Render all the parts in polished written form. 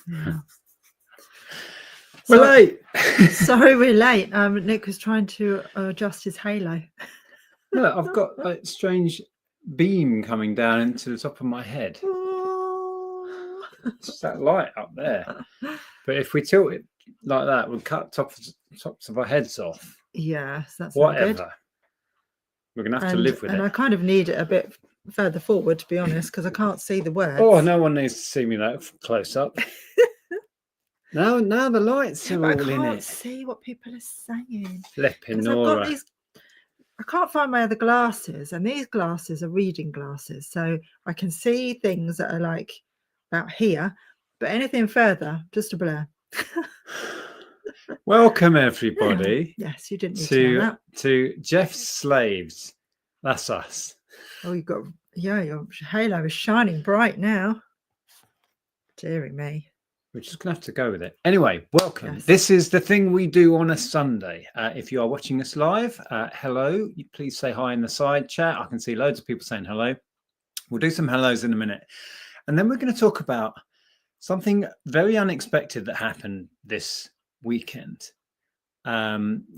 Yeah. We're late. Sorry, we're late. Nick was trying to adjust his halo. Look, I've got a strange beam coming down into the top of my head. It's that light up there. But if we tilt it like that, we'll cut tops of our heads off. Yes, that's Whatever. good. We're going to have to live with it. And I kind of need it a bit further forward, to be honest, because I can't see the words. Oh, no one needs to see me that close up. Now the lights are all in it. I can't see what people are saying. Flipping I've got these. I can't find my other glasses, and these glasses are reading glasses, so I can see things that are like about here, but anything further, just a blur. Welcome everybody. Yes, you didn't need to know that. To Jeff's Slaves. That's us. Oh, you've got your halo is shining bright now. Dearie me. We're just going to have to go with it. Anyway, welcome. Yes. This is the thing we do on a Sunday. If you are watching us live, hello. Please say hi in the side chat. I can see loads of people saying hello. We'll do some hellos in a minute. And then we're going to talk about something very unexpected that happened this weekend.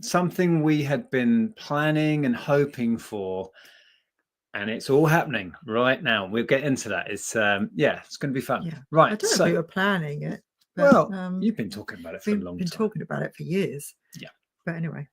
Something we had been planning and hoping for. And it's all happening right now. We'll get into that. It's it's going to be fun. Yeah. Right. I don't know if we were planning it. But, well, you've been talking about it for a long time. We've been talking about it for years. Yeah. But anyway.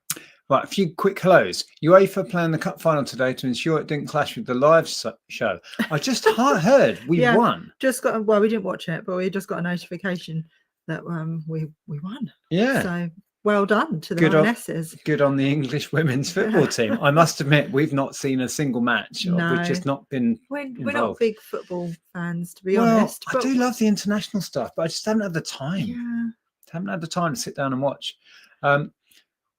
Right, a few quick hellos. UEFA playing the cup final today to ensure it didn't clash with the live show. I just heard we won. Well, we didn't watch it, but we just got a notification that we won. Yeah. So well done to the Lionesses. Good on the English women's football team. I must admit, we've not seen a single match. No. We've just not been We're not big football fans, to be honest. I do love the international stuff, but I just haven't had the time. Yeah. Haven't had the time to sit down and watch.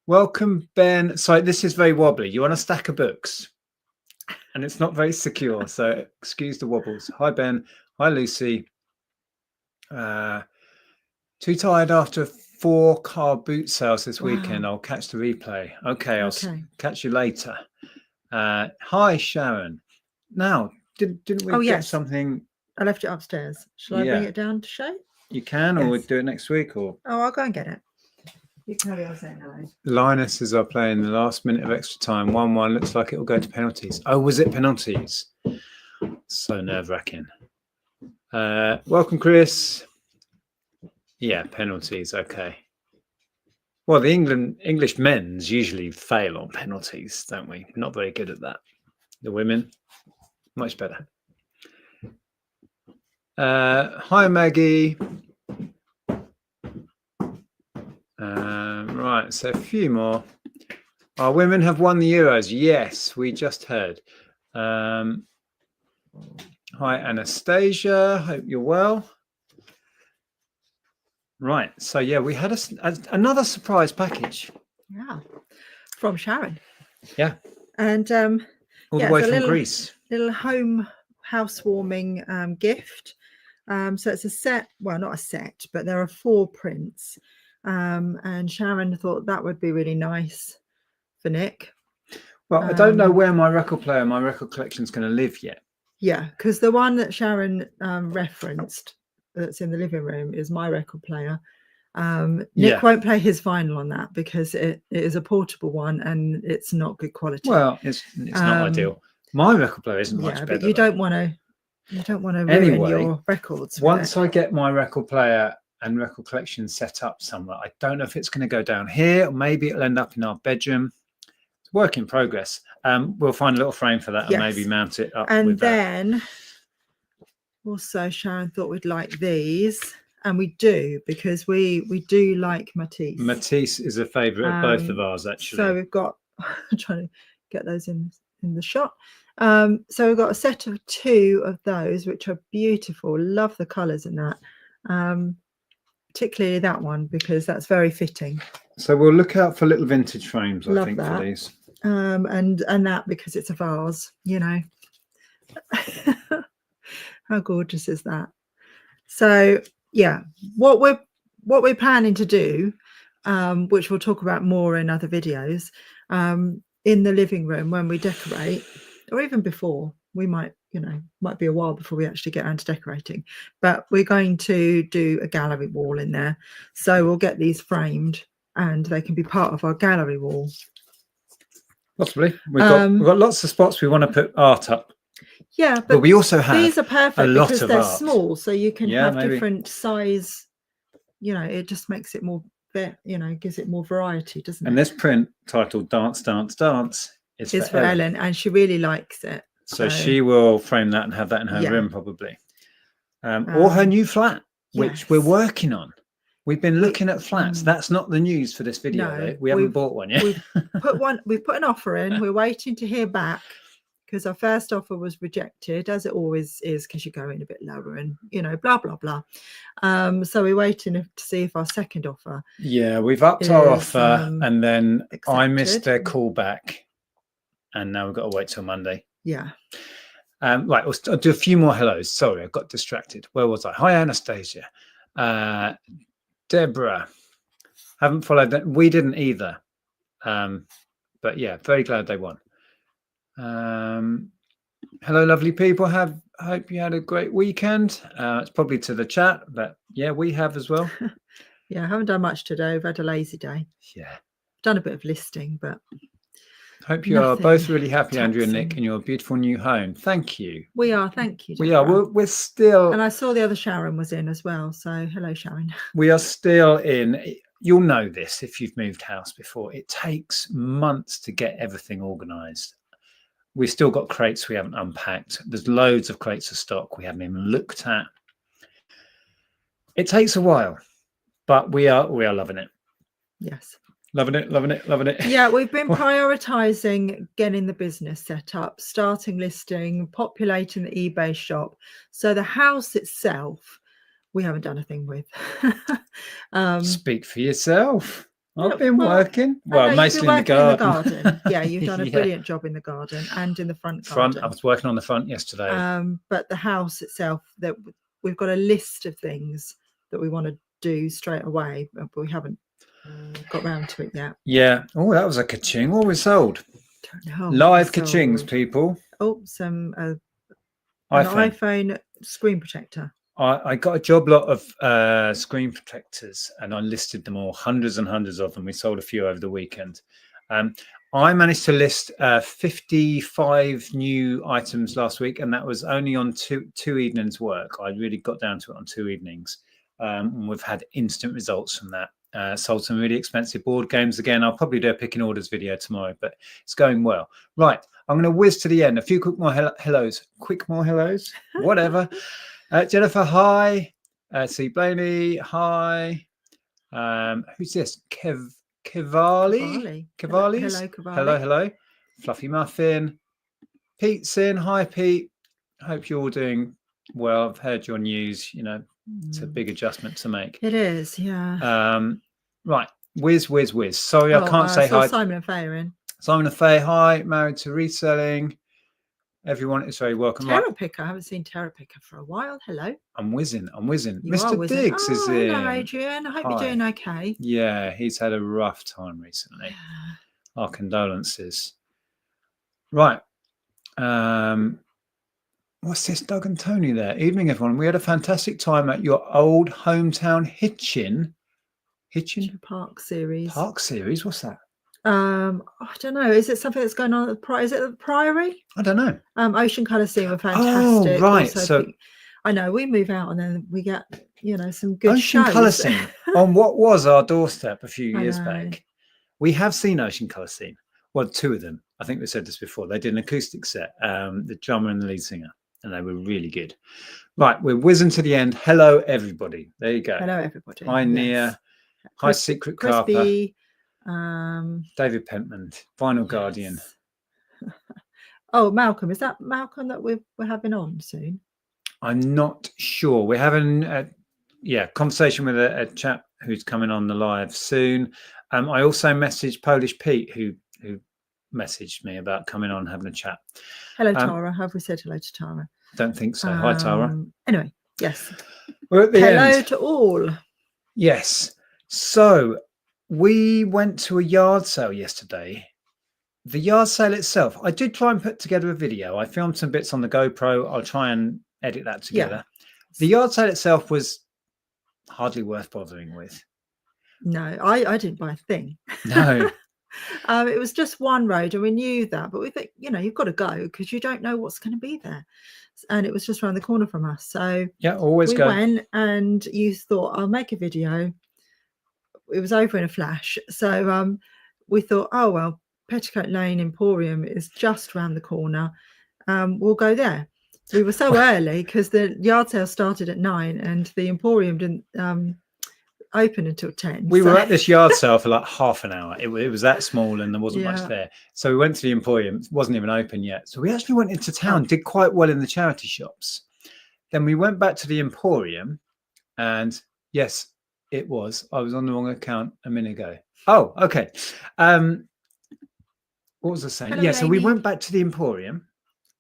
Welcome, Ben. Sorry, this is very wobbly. You're on a stack of books, and it's not very secure, so excuse the wobbles. Hi, Ben. Hi, Lucy. Too tired after 4 car boot sales this weekend. I'll catch the replay. Okay, I'll catch you later. Hi, Sharon. Now, didn't we get something? I left it upstairs. Shall I bring it down to show? You can, or we'll do it next week, or I'll go and get it. You carry on saying hello. Lionesses are playing the last minute of extra time. 1-1. Looks like it will go to penalties. Oh, was it penalties? So nerve-wracking. Welcome, Chris. Yeah, penalties. Okay. Well, the English men's usually fail on penalties, don't we? Not very good at that. The women, much better. Hi, Maggie. Right, so a few more. Our women have won the Euros. Yes, we just heard. Hi, Anastasia. Hope you're well. Right, so yeah, we had another surprise package. Yeah, from Sharon. Yeah, and all the way from Greece. Little home housewarming gift. So it's a set. Well, not a set, but there are 4 prints. And Sharon thought that would be really nice for Nick. Well, I don't know where my record player, my record collection is going to live yet. Yeah, because the one that Sharon referenced that's in the living room is my record player. Nick won't play his vinyl on that because it is a portable one and it's not good quality. Well, it's not ideal. My record player isn't much better. But you don't want to ruin your records. Once I get my record player and record collection set up somewhere, I don't know if it's going to go down here or maybe it'll end up in our bedroom. It's work in progress. We'll find a little frame for that and maybe mount it up. And then also Sharon thought we'd like these, and we do, because we do like Matisse. Matisse is a favorite of both of ours, actually. So we've got I'm trying to get those in the shot. So we've got a set of 2 of those, which are beautiful. Love the colors in that. Particularly that one, because that's very fitting. So we'll look out for little vintage frames, I think, for these. And that because it's a vase, you know. How gorgeous is that? So yeah, what we're planning to do, which we'll talk about more in other videos, in the living room when we decorate, or even before, we might might be a while before we actually get around to decorating, but we're going to do a gallery wall in there. So we'll get these framed and they can be part of our gallery wall. Possibly. We've got lots of spots we want to put art up. Yeah, but we also have these are perfect because they're art. small, so you can have different size. It just makes it more, gives it more variety, doesn't it? And this print titled "Dance, Dance, Dance" is for Ellen, and she really likes it. So she will frame that and have that in her room probably, or her new flat, which we're working on. We've been looking at flats. That's not the news for this video, though. We haven't bought one yet. We've put an offer in. We're waiting to hear back because our first offer was rejected, as it always is, because you go in a bit lower and blah blah blah. So we're waiting to see if our second offer. Yeah, we've upped our offer, and then accepted. I missed their call back, and now we've got to wait till Monday. Yeah. Right, I'll do a few more hellos. Sorry, I got distracted. Where was I? Hi, Anastasia. Deborah. Haven't followed that. We didn't either. But yeah, very glad they won. Hello, lovely people. Hope you had a great weekend. It's probably to the chat, but yeah, we have as well. Yeah, I haven't done much today. We've had a lazy day. Yeah. Done a bit of listing, but hope you are both really happy, Andrew and Nick, in your beautiful new home. Thank you. We are. Thank you. Deborah. We are. We're still. And I saw the other Sharon was in as well. So hello, Sharon. We are still in. You'll know this if you've moved house before. It takes months to get everything organised. We've still got crates we haven't unpacked. There's loads of crates of stock we haven't even looked at. It takes a while, but we are loving it. Yes. Loving it. Yeah, we've been prioritising getting the business set up, starting listing, populating the eBay shop. So the house itself, we haven't done a thing with. Speak for yourself. I've been working. Well, mostly in the garden. Yeah, you've done a brilliant job in the garden and in the front garden. I was working on the front yesterday. But the house itself, that we've got a list of things that we want to do straight away, but we haven't got round to it yet. Yeah. Oh, that was a ka-ching. What was sold? Live ka-chings, people. Oh, some iPhone screen protector. I got a job lot of screen protectors, and I listed them all, hundreds and hundreds of them. We sold a few over the weekend. I managed to list 55 new items last week, and that was only on two evenings' work. I really got down to it on 2 evenings. And we've had instant results from that. Sold some really expensive board games again. I'll probably do a picking orders video tomorrow, but it's going well. Right, I'm going to whiz to the end. A few quick more hellos. Quick more hellos? Whatever. Jennifer, hi. C. Blaney, hi. Who's this? Kevali? Hello, Kevali. Hello. Fluffy Muffin. Pete's in. Hi, Pete. Hope you're all doing well. I've heard your news. It's a big adjustment to make. It is, yeah. Right. Whiz. Sorry, I can't say hi. Simon and Faye are in. Simon and Faye, hi. Married to reselling. Everyone is very welcome. Terra Picker. I haven't seen Terra Picker for a while. Hello. I'm whizzing. Mr. Diggs is in. Hello, Adrian. I hope you're doing okay. Yeah, he's had a rough time recently. Our condolences. Right. What's this? Doug and Tony there. Evening, everyone. We had a fantastic time at your old hometown Hitchin Park series. Park series? What's that? I don't know. Is it something that's going on at the Is it at the Priory? I don't know. Ocean Colour Scene were fantastic. Oh, right. So I know we move out and then we get some good Ocean shows. Colour Scene on what was our doorstep a few years back. We have seen Ocean Colour Scene. Well, 2 of them. I think we said this before. They did an acoustic set. The drummer and the lead singer. And they were really good. Right, we're whizzing to the end. Hello, everybody. There you go. Hello, everybody. Hi, Nia. Hi, Secret Carper. David Pentman, Vinyl Guardian. Oh, Malcolm. Is that Malcolm that we're having on soon? I'm not sure. We're having a conversation with a chap who's coming on the live soon. I also messaged Polish Pete, who messaged me about coming on and having a chat. Hello, Tara. Have we said hello to Tara? Don't think so. Hi, Tara. Anyway, yes. We're at the end. Hello to all. Yes. So we went to a yard sale yesterday The yard sale itself, I did try and put together a video. I filmed some bits on the GoPro. I'll try and edit that together. The yard sale itself was hardly worth bothering with. No, I didn't buy a thing. No. It was just one road, and we knew that, but we think, you've got to go because you don't know what's going to be there. And it was just around the corner from us. So yeah, always we go. went, and you thought, I'll make a video. It was over in a flash. So we thought, oh, well, Petticoat Lane Emporium is just around the corner. We'll go there. We were so early because the yard sale started at 9 and the Emporium didn't open until 10. We were at this yard sale for like half an hour. It was that small and there wasn't much Yeah. there. So we went to the Emporium. It wasn't even open yet. So we actually went into town, did quite well in the charity shops. Then we went back to the Emporium, and yes, it was. I was on the wrong account a minute ago. Oh, okay. What was I saying? Hello, yeah, so we Amy. went back to the Emporium.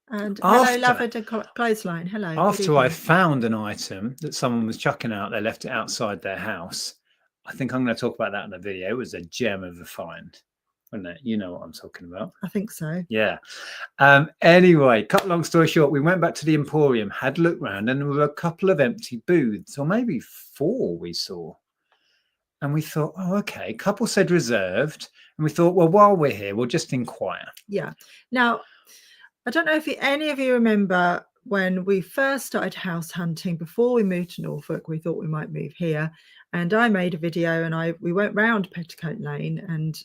And After- hello, Lavender Clothesline. Hello. good After I evening. found an item that someone was chucking out, they left it outside their house. I think I'm going to talk about that in the video. It was a gem of a find, wasn't it? You know what I'm talking about. I think so. Yeah. Anyway, cut long story short, we went back to the Emporium, had a look round, and there were a couple of empty booths, or maybe 4 we saw. And we thought, oh, okay. A couple said reserved. And we thought, well, while we're here, we'll just inquire. Yeah. Now, I don't know if any of you remember when we first started house hunting before we moved to Norfolk. We thought we might move here, and I made a video, and we went round Petticoat Lane and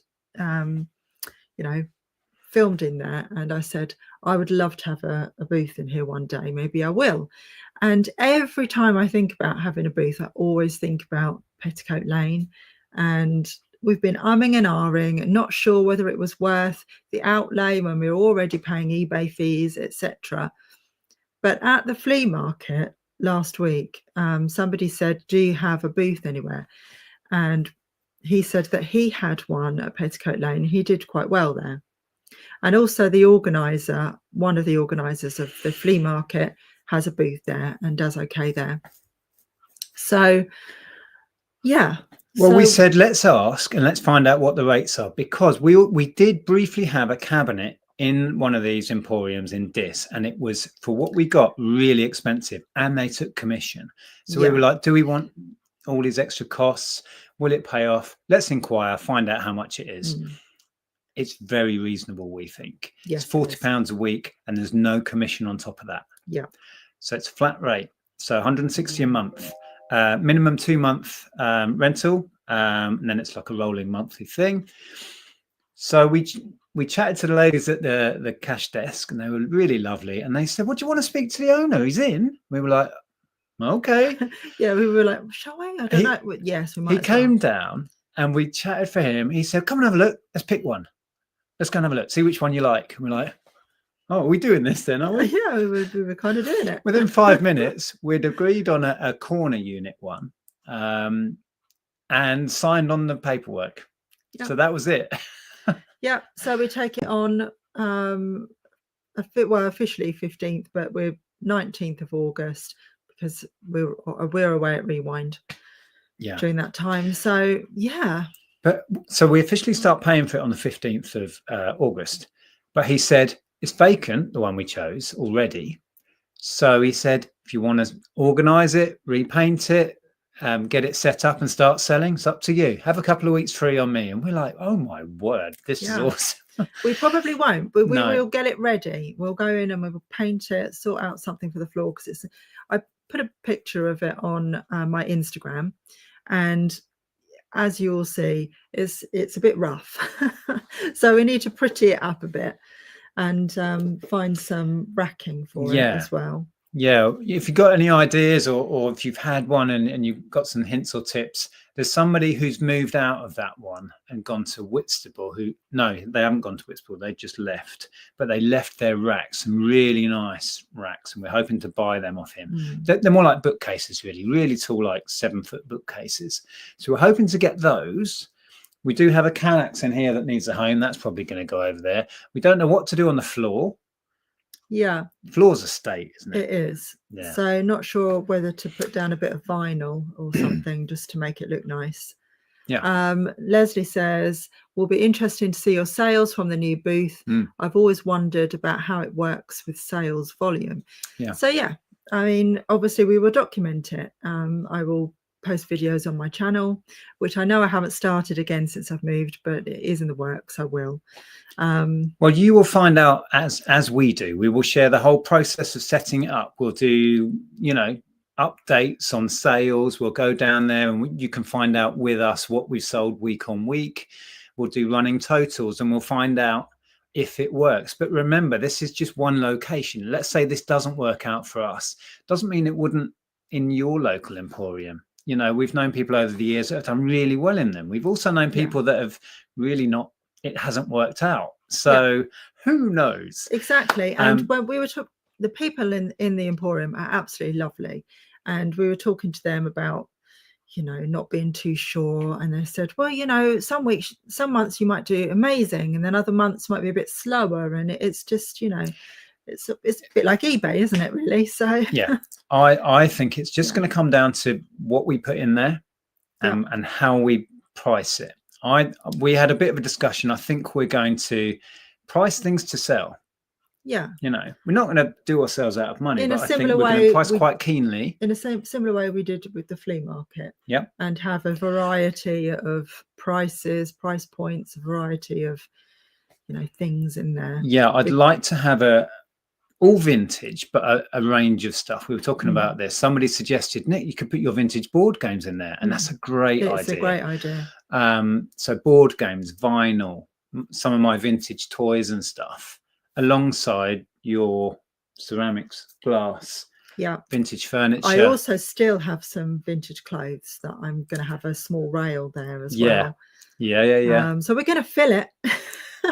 filmed in there, and I said I would love to have a booth in here one day. Maybe I will. And every time I think about having a booth, I always think about Petticoat Lane, and we've been umming and ahhing, not sure whether it was worth the outlay when we were already paying eBay fees, etc. But at the flea market last week, somebody said, do you have a booth anywhere? And he said that he had one at Petticoat Lane. He did quite well there. And also the organizer, one of the organizers of the flea market, has a booth there and does okay there. So, yeah. Well, we said, let's ask and let's find out what the rates are, because we did briefly have a cabinet in one of these Emporiums in Dis, and it was, for what we got, really expensive, and they took commission. So we were like, do we want all these extra costs? Will it pay off? Let's inquire, find out how much it is. It's very reasonable, we think. Yes, it's £40 a week, and there's no commission on top of that. Yeah. So it's a flat rate. So 160 a month. Minimum 2-month rental, and then it's like a rolling monthly thing. So we chatted to the ladies at the cash desk, and they were really lovely. And they said, "What do you want to speak to the owner? He's in." We were like, "Okay." Yeah, we were like, "Shall we?" I don't know. Yes, we might. He came down, and we chatted for him. He said, "Come and have a look. Let's pick one. Let's go and have a look. See which one you like." And we're like, "Oh, are we doing this then, are we?" Yeah, we were kind of doing it. Within 5 minutes, we'd agreed on a corner unit one, and signed on the paperwork. Yep. So that was it. Yeah. So we take it on, officially 15th, but we're 19th of August because we're away at Rewind. Yeah. During that time. So yeah. But so we officially start paying for it on the 15th of August. But he said, it's vacant, the one we chose already. So he said, if you want to organize it, repaint it, get it set up and start selling, it's up to you. Have a couple of weeks free on me. And we're like, oh my word, this is awesome. We probably won't, but we will get it ready. We'll go in and we'll paint it, sort out something for the floor, because I put a picture of it on my Instagram, and as you will see, it's a bit rough. So we need to pretty it up a bit and find some racking for it as well. Yeah, if you've got any ideas, or if you've had one and you've got some hints or tips, there's somebody who's moved out of that one and gone to Whitstable. No, they haven't gone to Whitstable, they just left, but they left their racks, some really nice racks, and we're hoping to buy them off him. They're more like bookcases, really tall, like 7-foot bookcases. So we're hoping to get those. We do have a Canax in here that needs a home. That's probably going to go over there. We don't know what to do on the floor. Yeah. Floor's a state, isn't it? It is. Yeah. So not sure whether to put down a bit of vinyl or something just to make it look nice. Leslie says, will be interesting to see your sales from the new booth. I've always wondered about how it works with sales volume. So yeah, I mean, obviously we will document it. I will post videos on my channel, which I know I haven't started again since I've moved, but it is in the works. I will. Well, you will find out as we do. We will share the whole process of setting it up. We'll do, you know, updates on sales. We'll go down there and you can find out with us what we've sold week on week. We'll do running totals and we'll find out if it works. But remember, this is just one location. Let's say this doesn't work out for us. Doesn't mean it wouldn't in your local emporium. You know, we've known people over the years that have done really well in them. We've also known people that have really not, it hasn't worked out. So who knows? Exactly. And when we were the people in the emporium are absolutely lovely. And we were talking to them about, you know, not being too sure. And they said, well, you know, some weeks, some months you might do amazing. And then other months might be a bit slower. And it's just, you know, it's a bit like eBay, isn't it, really? So yeah, I think it's just going to come down to what we put in there and how we price it. We had a bit of a discussion. I think we're going to price things to sell. Yeah, you know, we're not going to do ourselves out of money, but I think we're going to price quite keenly. In a similar way we did with the flea market. Yeah, and have a variety of prices, price points, a variety of, you know, things in there. Yeah, I'd like to have all vintage, but a range of stuff. We were talking about this. Somebody suggested, Nick, you could put your vintage board games in there, and that's a great idea. It's a great idea. So board games, vinyl, some of my vintage toys and stuff, alongside your ceramics, glass, vintage furniture. I also still have some vintage clothes that I'm going to have a small rail there as well. Yeah. So we're going to fill it.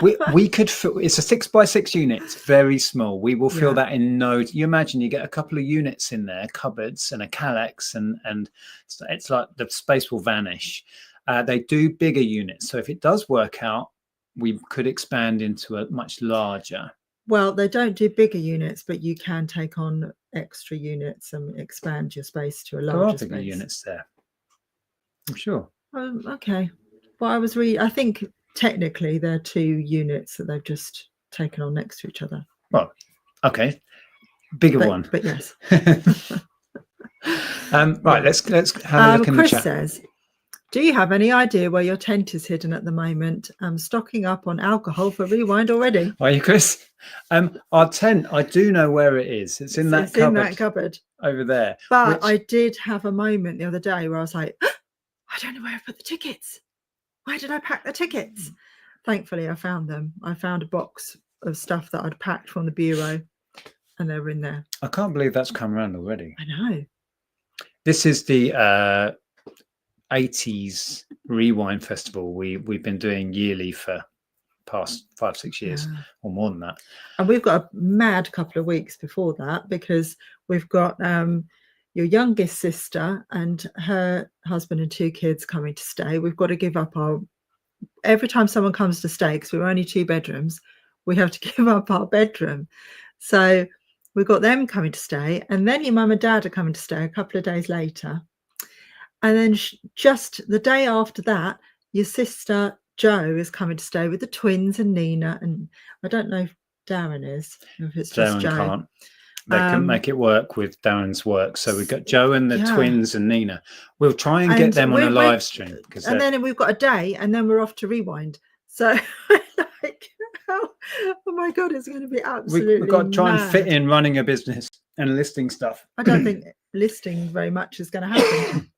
we could fill, it's a 6x6 unit. It's very small. We will fill that in no. You imagine you get a couple of units in there, cupboards and a Kallax, and it's like the space will vanish. They do bigger units, so if it does work out, we could expand into a much larger. Well, they don't do bigger units, but you can take on extra units and expand your space to a larger space. There are bigger units there, I'm sure. Okay. Well, I think technically they're 2 units that they've just taken on next to each other. Well, okay, bigger one. But yes. Right, let's have a look in the chat. Chris says, do you have any idea where your tent is hidden at the moment? I'm stocking up on alcohol for Rewind already. Are you, Chris? Our tent, I do know where it is. It's in that cupboard. In that cupboard over there. But I did have a moment the other day where I was like, I don't know where I put the tickets. Where did I pack the tickets? Thankfully, I found them. I found a box of stuff that I'd packed from the bureau, and they were in there. I can't believe that's come around already. I know. This is the 80s Rewind Festival we've been doing yearly for past 5-6 years or more than that. And we've got a mad couple of weeks before that, because we've got your youngest sister and her husband and 2 kids coming to stay. We've got to give up every time someone comes to stay, because we're only 2 bedrooms, we have to give up our bedroom. So we've got them coming to stay, and then your mum and dad are coming to stay a couple of days later. And then just the day after that, your sister Jo is coming to stay with the twins and Nina. And I don't know if Darren is, if it's just Darren Jo. Can't. They can make it work with Darren's work. So we've got Jo and the twins and Nina. We'll try and get them on a live stream. And then we've got a day, and then we're off to Rewind. So like, oh my God, it's going to be absolutely We've got to try mad. and fit in running a business and listing stuff. I don't think listing very much is going to happen.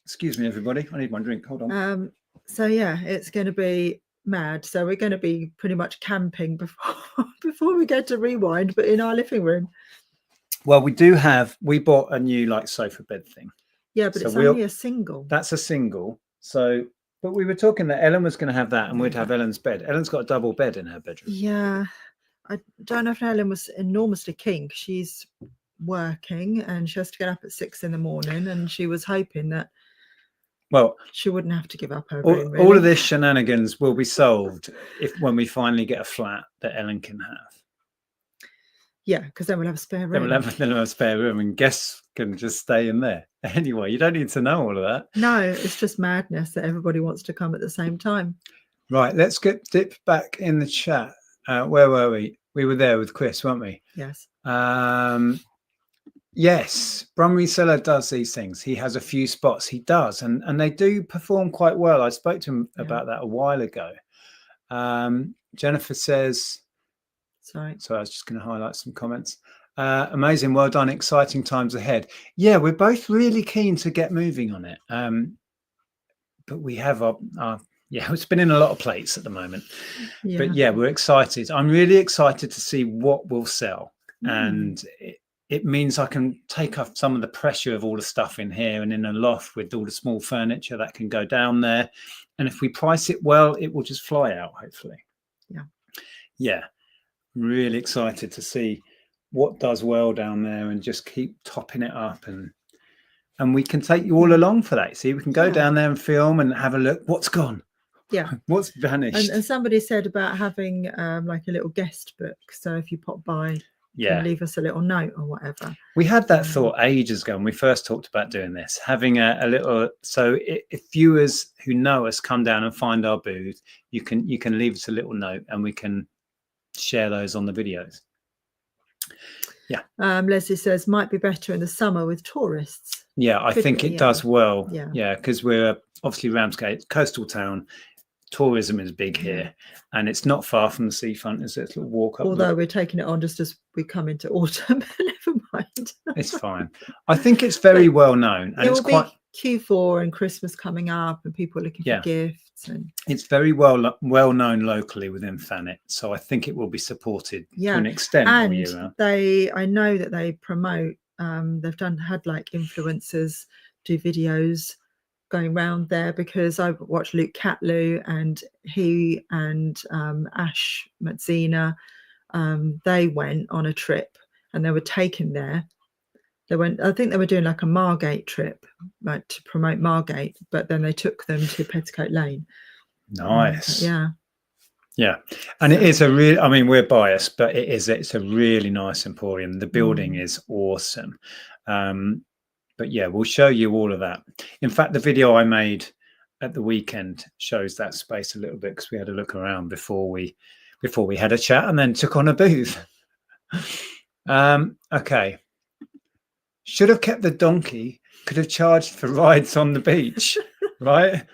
Excuse me, everybody. I need my drink. Hold on. So yeah, it's going to be mad. So we're going to be pretty much camping before we go to Rewind, but in our living room. Well, we bought a new like sofa bed thing. Yeah, but it's only a single. That's a single. So, but we were talking that Ellen was going to have that, and we'd have Ellen's bed. Ellen's got a double bed in her bedroom. Yeah, I don't know if Ellen was enormously keen. She's working and she has to get up at 6 in the morning, and she was hoping that she wouldn't have to give up her room. Really. All of this shenanigans will be solved when we finally get a flat that Ellen can have. Yeah, because then we'll have a spare room. Then we'll have a spare room, and guests can just stay in there. Anyway, you don't need to know all of that. No, it's just madness that everybody wants to come at the same time. Right, let's dip back in the chat. Where were we? We were there with Chris, weren't we? Yes. Yes, Brumley Cellar does these things. He has a few spots. He does, and they do perform quite well. I spoke to him about that a while ago. Jennifer says, sorry, I was just going to highlight some comments. Amazing, well done, exciting times ahead. Yeah, we're both really keen to get moving on it. But we have our we're spinning a lot of plates at the moment. Yeah. But yeah, we're excited. I'm really excited to see what will sell. And it means I can take off some of the pressure of all the stuff in here and in a loft with all the small furniture that can go down there. And if we price it well, it will just fly out, hopefully. Yeah. Yeah. Really excited to see what does well down there and just keep topping it up. And we can take you all along for that. See, we can go down there and film and have a look. What's gone? Yeah. What's vanished? And somebody said about having like a little guest book. So if you pop by, and leave us a little note or whatever. We had that thought ages ago when we first talked about doing this, having a little. So if viewers who know us come down and find our booth, you can leave us a little note and we can share those on the videos. Yeah. Leslie says might be better in the summer with tourists. Yeah, I think it does well. Yeah, because we're obviously Ramsgate, coastal town. Tourism is big here, and it's not far from the seafront. It's a little walk up. Although we're taking it on just as we come into autumn. Never mind. It's fine. I think it's very well known, and it's quite Q4 and Christmas coming up, and people are looking for gifts. And it's very well known locally within Thanet, so I think it will be supported to an extent all year round. I know that they promote. They've had like influencers do videos going around there, because I watched Luke Catlew and he and Ash Matzina, they went on a trip and they were taken there. I think they were doing like a Margate trip, like to promote Margate, but then they took them to Petticoat Lane. Nice. Yeah. And it is I mean, we're biased, but it's a really nice emporium. The building is awesome. But yeah, we'll show you all of that. In fact, the video I made at the weekend shows that space a little bit, because we had a look around before we had a chat and then took on a booth. Okay. Should have kept the donkey. Could have charged for rides on the beach, right?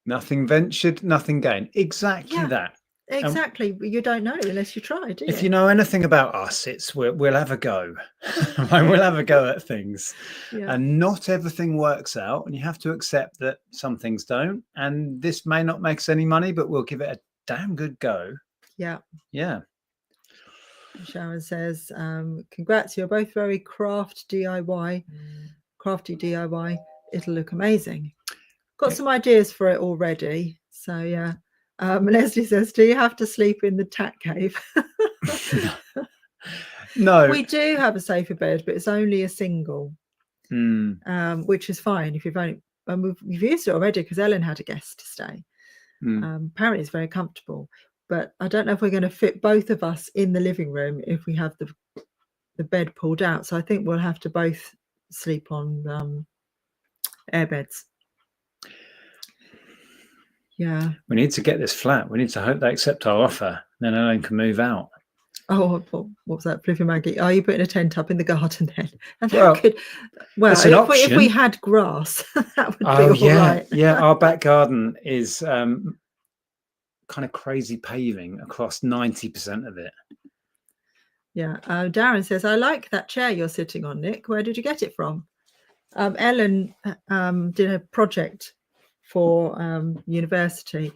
Nothing ventured, nothing gained. Exactly that. Exactly. You don't know unless you try, do you? If you know anything about us, we'll have a go. We'll have a go at things. And not everything works out, and you have to accept that some things don't. And this may not make us any money, but we'll give it a damn good go. Yeah. Sharon says, congrats, you're both very crafty DIY. It'll look amazing. Got some ideas for it already. So yeah. Leslie says, do you have to sleep in the Tat Cave? No. We do have a safer bed, but it's only a single, which is fine if we've used it already, because Ellen had a guest to stay. Apparently it's very comfortable, but I don't know if we're going to fit both of us in the living room if we have the bed pulled out. So I think we'll have to both sleep on air beds. Yeah. We need to get this flat. We need to hope they accept our offer. Then Ellen can move out. Oh, what was that, Flippy Maggie? Are you putting a tent up in the garden then? And if we had grass, that would be all right. Yeah, our back garden is kind of crazy paving across 90% of it. Yeah. Darren says, I like that chair you're sitting on, Nick. Where did you get it from? Ellen did a project for university,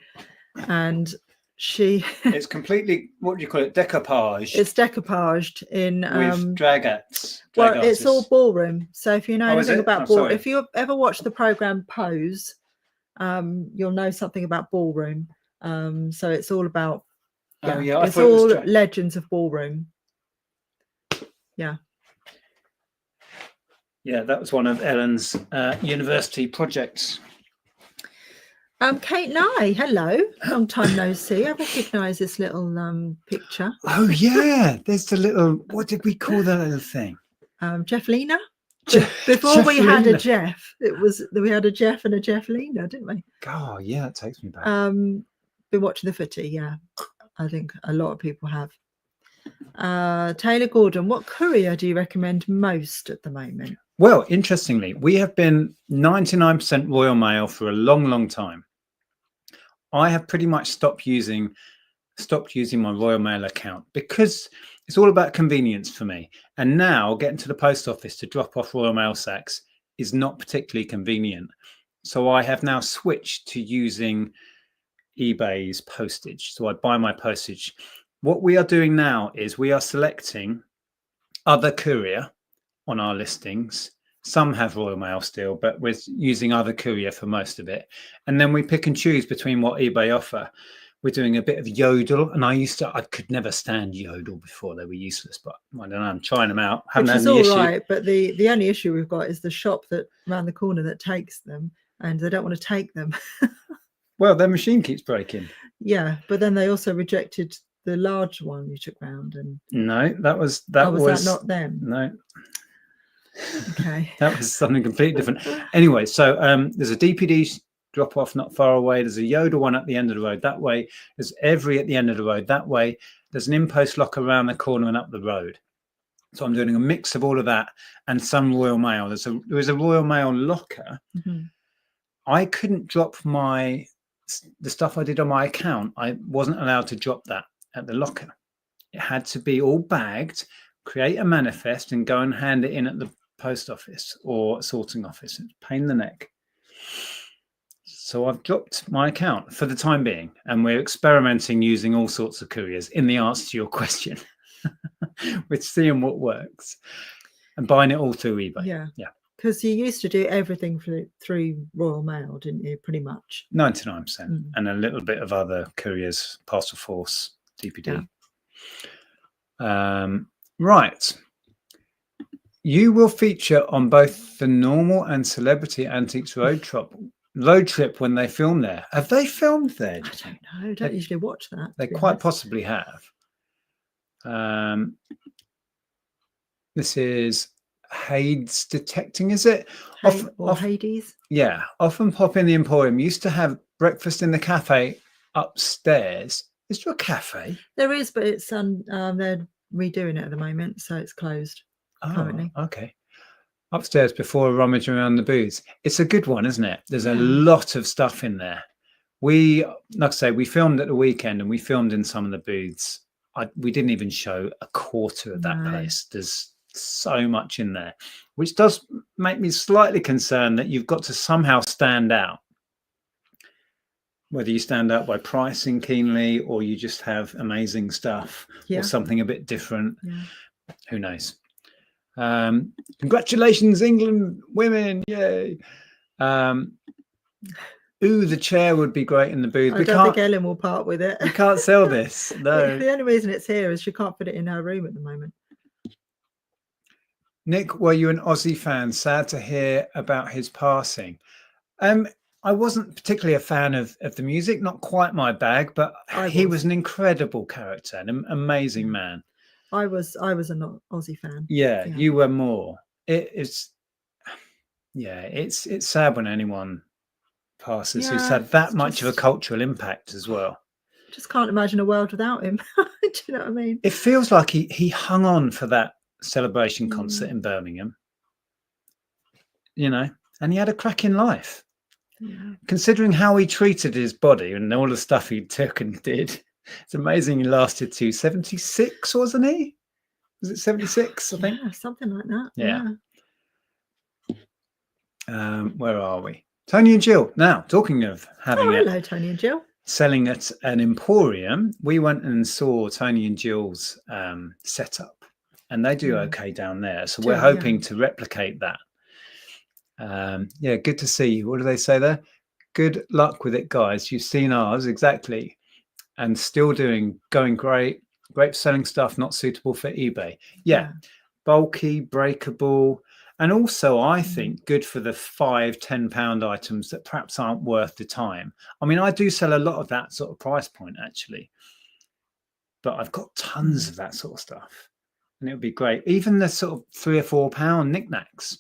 and it's completely, what do you call it, decoupaged. It's decoupaged in with drag-outs. Well, it's all ballroom. So if you know anything about ballroom, if you ever watch the program Pose, you'll know something about ballroom. So it's all about it's all legends of ballroom. Yeah, that was one of Ellen's university projects. Kate Nye, hello. Long time no see. I recognise this little picture. Oh yeah, there's the little. What did we call that little thing? Jeff Lena. Before Jeff we had a Lena. Jeff, we had a Jeff and a Jeff Lena, didn't we? Oh yeah, that takes me back. Been watching the footy, yeah. I think a lot of people have. Taylor Gordon, what courier do you recommend most at the moment? Well, interestingly, we have been 99% Royal Mail for a long, long time. I have pretty much stopped using my Royal Mail account because it's all about convenience for me. And now getting to the post office to drop off Royal Mail sacks is not particularly convenient. So I have now switched to using eBay's postage. So I buy my postage. What we are doing now is we are selecting other courier on our listings. Some have Royal Mail still, but we're using other courier for most of it. And then we pick and choose between what eBay offer. We're doing a bit of Yodel, and I could never stand Yodel before. They were useless, but I don't know, I'm trying them out. Which is all right, but the only issue we've got is the shop that around the corner that takes them, and they don't want to take them. Well, their machine keeps breaking. Yeah, but then they also rejected the large one you took round. And no, that was that not them? No. Okay. That was something completely different. Anyway, so there's a DPD drop off not far away. There's a Yoda one at the end of the road that way. There's Every at the end of the road that way. There's an InPost locker around the corner and up the road. So I'm doing a mix of all of that and some Royal Mail. There is a Royal Mail locker. Mm-hmm. I couldn't drop the stuff I did on my account. I wasn't allowed to drop that at the locker. It had to be all bagged, create a manifest and go and hand it in at the post office or sorting office. It's a pain in the neck. So I've dropped my account for the time being, and we're experimenting using all sorts of couriers in the answer to your question. We're seeing what works and buying it all through eBay. Yeah. Yeah. Because you used to do everything through Royal Mail, didn't you? Pretty much. 99%. And a little bit of other couriers, Parcel Force, DPD. Yeah. Right. You will feature on both the normal and Celebrity Antiques road trip when they film there. Have they filmed there? I don't know. I don't usually watch that. They quite possibly have. This is Hades Detecting, is it? Hades? Yeah. Often pop in the Emporium. Used to have breakfast in the cafe upstairs. Is there a cafe? There is, but it's they're redoing it at the moment, so it's closed currently. Okay. Upstairs before a rummage around the booths. It's a good one, isn't it? There's a lot of stuff in there. Like I say, we filmed at the weekend and we filmed in some of the booths. We didn't even show a quarter of that place. There's so much in there, which does make me slightly concerned that you've got to somehow stand out. Whether you stand out by pricing keenly or you just have amazing stuff or something a bit different. Yeah. Who knows? Congratulations, England women. Yay. The chair would be great in the booth. I don't think Ellen will part with it. We can't sell this. No. The only reason it's here is she can't put it in her room at the moment. Nick, were you an Aussie fan? Sad to hear about his passing. I wasn't particularly a fan of the music, not quite my bag, but he was an incredible character, an amazing man. I was an Aussie fan. Yeah, you were more. It's sad when anyone passes who's had that much of a cultural impact as well. Just can't imagine a world without him. Do you know what I mean? It feels like he hung on for that celebration concert in Birmingham, and he had a cracking life. Yeah. Considering how he treated his body and all the stuff he took and did, it's amazing he lasted to 76, wasn't he? Was it 76, I think? Yeah, something like that. Yeah. Where are we? Tony and Jill. Now, talking of having hello, Tony and Jill. Selling at an emporium, we went and saw Tony and Jill's setup, and they do okay down there. So we're hoping to replicate that. Good to see you. What do they say there? Good luck with it, guys. You've seen ours exactly, and still going great for selling stuff not suitable for eBay. Yeah. Bulky, breakable, And also, I think good for the £5-10 items that perhaps aren't worth the time. I mean, I do sell a lot of that sort of price point actually, but I've got tons of that sort of stuff, and it would be great. Even the sort of £3 or £4 knickknacks,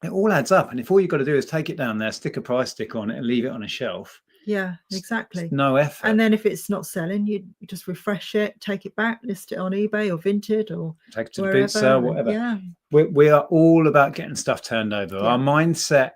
it all adds up. And if all you've got to do is take it down there, stick a price sticker on it, and leave it on a shelf. Yeah, exactly. It's no effort. And then if it's not selling, you just refresh it, take it back, list it on eBay or Vinted or take it to wherever, the boot sale, whatever. Yeah. We are all about getting stuff turned over. Yeah. Our mindset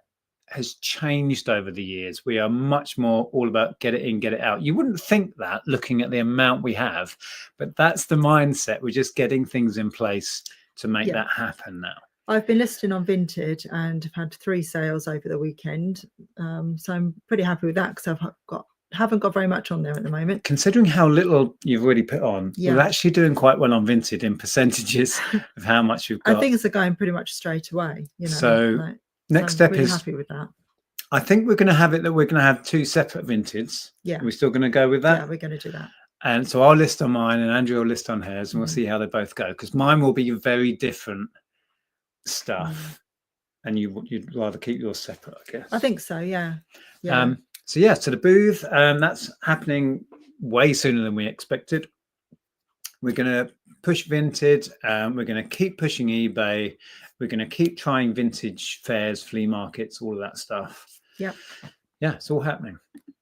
has changed over the years. We are much more all about get it in, get it out. You wouldn't think that looking at the amount we have, but that's the mindset. We're just getting things in place to make that happen now. I've been listing on Vinted and have had 3 sales over the weekend. So I'm pretty happy with that because haven't got very much on there at the moment. Considering how little you've already put on, you're actually doing quite well on Vinted in percentages of how much you've got. And things are going pretty much straight away. So next step really is happy with that. I think we're going to have it that we're going to have 2 separate Vinted. Yeah. Are we still going to go with that? Yeah, we're going to do that. And so I'll list on mine and Andrew will list on hers, and we'll see how they both go, because mine will be very different stuff, and you'd rather keep yours separate, I guess. I think so. Yeah. So the booth, that's happening way sooner than we expected. We're going to push Vinted. We're going to keep pushing eBay. We're going to keep trying vintage fairs, flea markets, all of that stuff. Yeah. Yeah, it's all happening.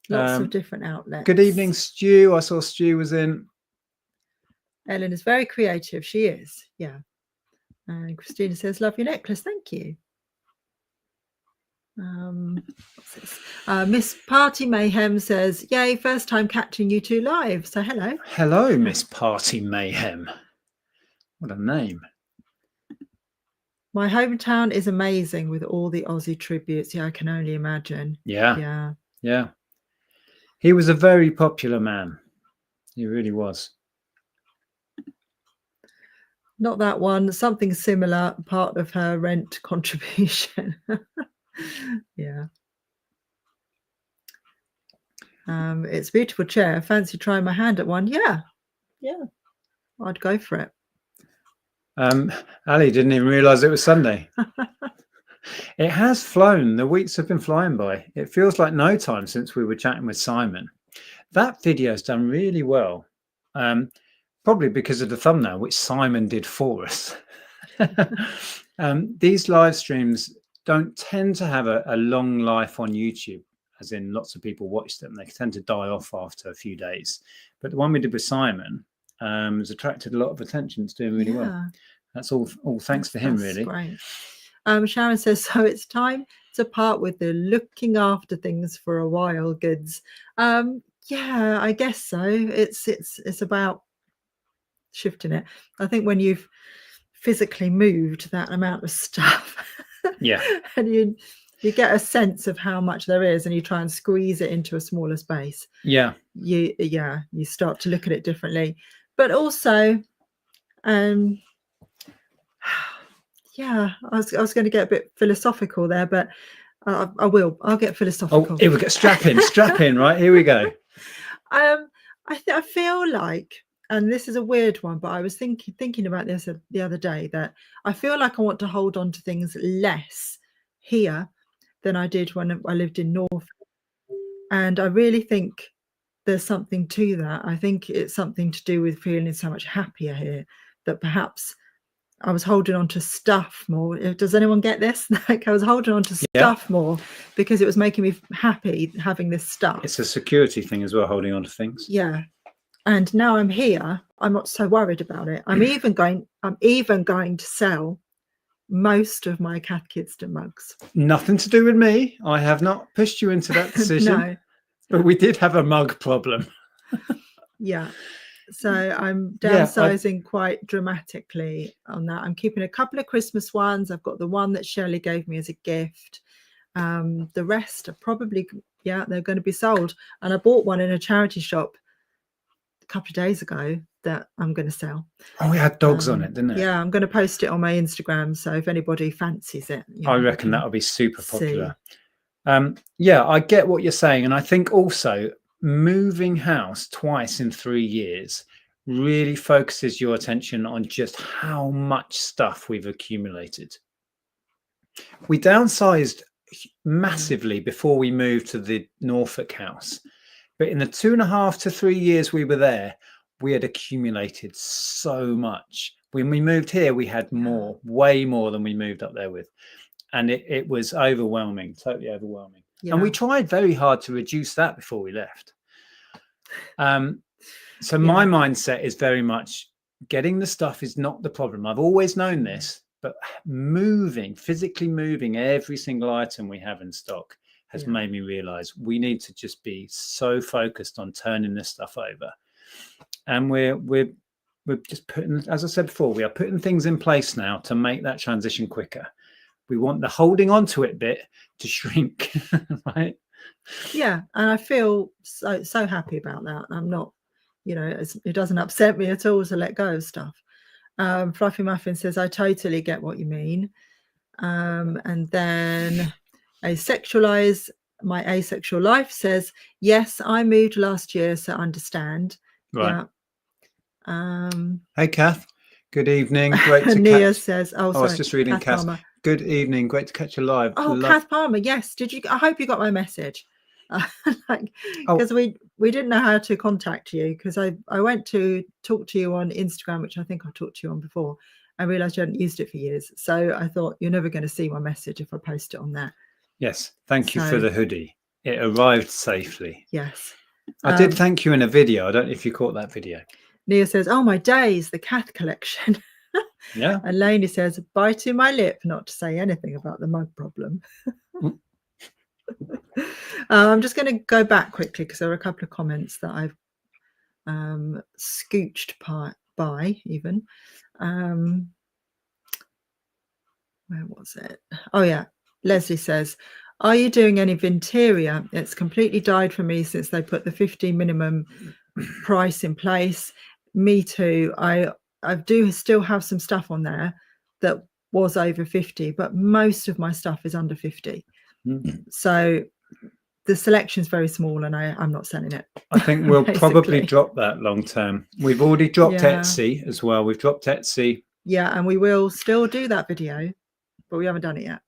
Lots of different outlets. Good evening, Stu. I saw Stu was in. Ellen is very creative. She is. Yeah. And Christina says, love your necklace. Thank you. Miss Party Mayhem says, yay, first time catching you 2 live. So hello. Hello, Miss Party Mayhem. What a name. My hometown is amazing with all the Aussie tributes. Yeah, I can only imagine. Yeah. He was a very popular man. He really was. Not that one. Something similar. Part of her rent contribution. Yeah. It's a beautiful chair. Fancy trying my hand at one? Yeah. I'd go for it. Ali didn't even realize it was Sunday. It has flown. The weeks have been flying by. It feels like no time since we were chatting with Simon. That video's done really well. Probably because of the thumbnail, which Simon did for us. These live streams don't tend to have a long life on YouTube, as in lots of people watch them. They tend to die off after a few days. But the one we did with Simon has attracted a lot of attention. It's doing really well. That's all thanks to him, really. Great. Sharon says, so it's time to part with the looking after things for a while goods. Yeah, I guess so. It's about shifting it. I think when you've physically moved that amount of stuff, and you get a sense of how much there is, and you try and squeeze it into a smaller space. You start to look at it differently. But also, I was going to get a bit philosophical there, but I'll get philosophical. Oh, here we go. Strap in, right? Here we go. I feel like, and this is a weird one, but I was thinking about this the other day, that I feel like I want to hold on to things less here than I did when I lived in North. And I really think there's something to that. I think it's something to do with feeling so much happier here, that perhaps I was holding on to stuff more. Does anyone get this? Like I was holding on to stuff more because it was making me happy having this stuff. It's a security thing as well, holding on to things. Yeah. And now I'm here, I'm not so worried about it. I'm even going to sell most of my Cath Kidston mugs. Nothing to do with me. I have not pushed you into that decision. No. But we did have a mug problem. Yeah. So I'm downsizing quite dramatically on that. I'm keeping a couple of Christmas ones. I've got the one that Shirley gave me as a gift. The rest are probably, they're going to be sold. And I bought one in a charity shop a couple of days ago that I'm going to sell. Oh, it had dogs on it, didn't it? Yeah, I'm going to post it on my Instagram. So if anybody fancies it, I reckon that'll be super popular. I get what you're saying. And I think also moving house twice in 3 years really focuses your attention on just how much stuff we've accumulated. We downsized massively before we moved to the Norfolk house. But in the 2.5 to 3 years we were there, we had accumulated so much. When we moved here, we had more, way more than we moved up there with. And it was overwhelming, totally overwhelming. Yeah. And we tried very hard to reduce that before we left. So my mindset is very much getting the stuff is not the problem. I've always known this, but physically moving every single item we have in stock has made me realize we need to just be so focused on turning this stuff over. And we're just putting, as I said before, we are putting things in place now to make that transition quicker. We want the holding on to it bit to shrink, right? Yeah, and I feel so happy about that. I'm not, it doesn't upset me at all to let go of stuff. Fluffy Muffin says, I totally get what you mean. And then Asexualize My Asexual Life says, yes, I moved last year, so understand. Right. Yeah. Hey, Kath. Good evening. Great to Nia catch. says, I was just reading Kath. Good evening. Great to catch you live. Oh, Kath Palmer. Yes. I hope you got my message. Because we didn't know how to contact you, because I went to talk to you on Instagram, which I think I talked to you on before. I realized you hadn't used it for years. So I thought you're never going to see my message if I post it on there. Yes. Thank you for the hoodie. It arrived safely. Yes. I did thank you in a video. I don't know if you caught that video. Nia says, oh, my days, the Kath collection. Yeah. And Lainey says, biting my lip not to say anything about the mug problem. I'm just going to go back quickly because there are a couple of comments that I've scooched by even. Where was it? Oh, yeah. Leslie says, are you doing any Vinteria? It's completely died for me since they put the 50 minimum price in place. Me too. I do still have some stuff on there that was over 50, but most of my stuff is under 50. So the selection is very small and I'm not selling it. I think we'll probably drop that long term. We've already dropped Etsy as well. We've dropped Etsy. Yeah, and we will still do that video, but we haven't done it yet.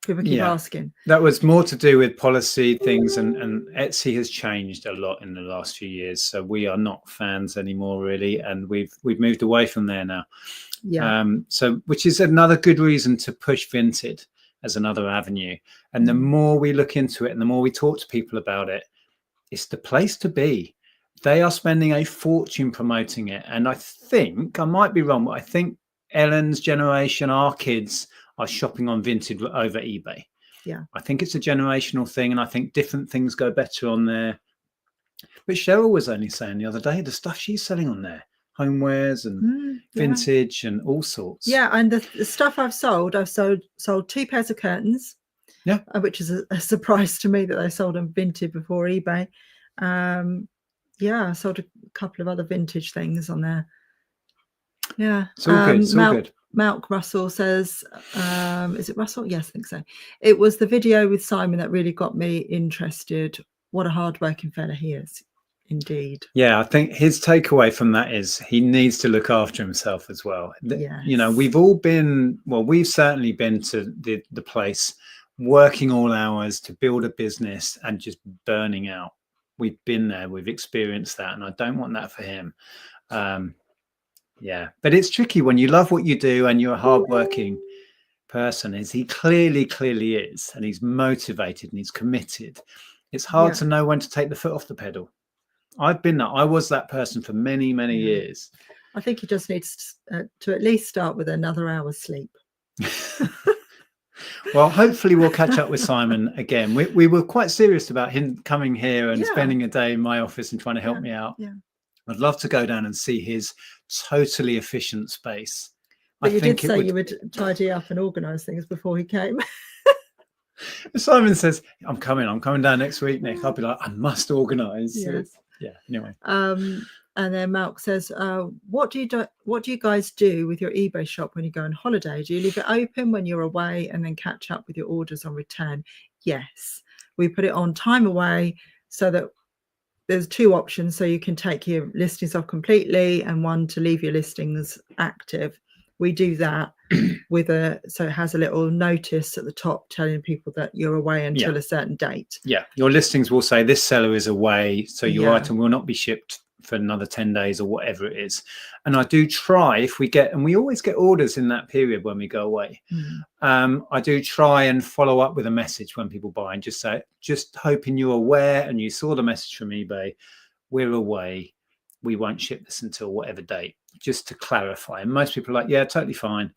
People keep asking. That was more to do with policy things, and Etsy has changed a lot in the last few years. So we are not fans anymore, really, and we've moved away from there now. Yeah. So which is another good reason to push Vinted as another avenue. And the more we look into it and the more we talk to people about it, it's the place to be. They are spending a fortune promoting it. And I think, I might be wrong, but I think Ellen's generation, our kids, are shopping on Vinted over eBay. Yeah. I think it's a generational thing, and I think different things go better on there. But Cheryl was only saying the other day, the stuff she's selling on there, homewares and vintage and all sorts. Yeah, and the stuff I've sold 2 pairs of curtains. Yeah. Which is a surprise to me that they sold them Vinted before eBay. I sold a couple of other vintage things on there. Yeah. It's all good. It's all good. Malk Russell says, is it Russell? Yes, I think so. It was the video with Simon that really got me interested. What a hardworking fella he is. Indeed. Yeah, I think his takeaway from that is he needs to look after himself as well. Yes. We've all been, we've certainly been to the place working all hours to build a business and just burning out. We've been there. We've experienced that. And I don't want that for him. But it's tricky when you love what you do and you're a hardworking person, as he clearly is, and he's motivated and he's committed. It's hard to know when to take the foot off the pedal. I've been that. I was that person for many years. I think he just needs to at least start with another hour's sleep. Well, hopefully we'll catch up with Simon again. We were quite serious about him coming here and spending a day in my office and trying to help me out. Yeah. I'd love to go down and see his totally efficient space. But you did say you would tidy up and organise things before he came. Simon says, I'm coming down next week, Nick. I'll be like, I must organise. Yes. Yeah, anyway. And then Malk says, what do you guys do with your eBay shop when you go on holiday? Do you leave it open when you're away and then catch up with your orders on return? Yes. We put it on time away so that there's 2 options. So you can take your listings off completely and one to leave your listings active. We do that. so it has a little notice at the top telling people that you're away until a certain date. Yeah, your listings will say this seller is away, so your item will not be shipped for another 10 days or whatever it is. And I do try, if we get, and we always get orders in that period when we go away. I do try and follow up with a message when people buy and just say, just hoping you're aware and you saw the message from eBay, we're away, we won't ship this until whatever date, just to clarify. And most people are like, yeah, totally fine.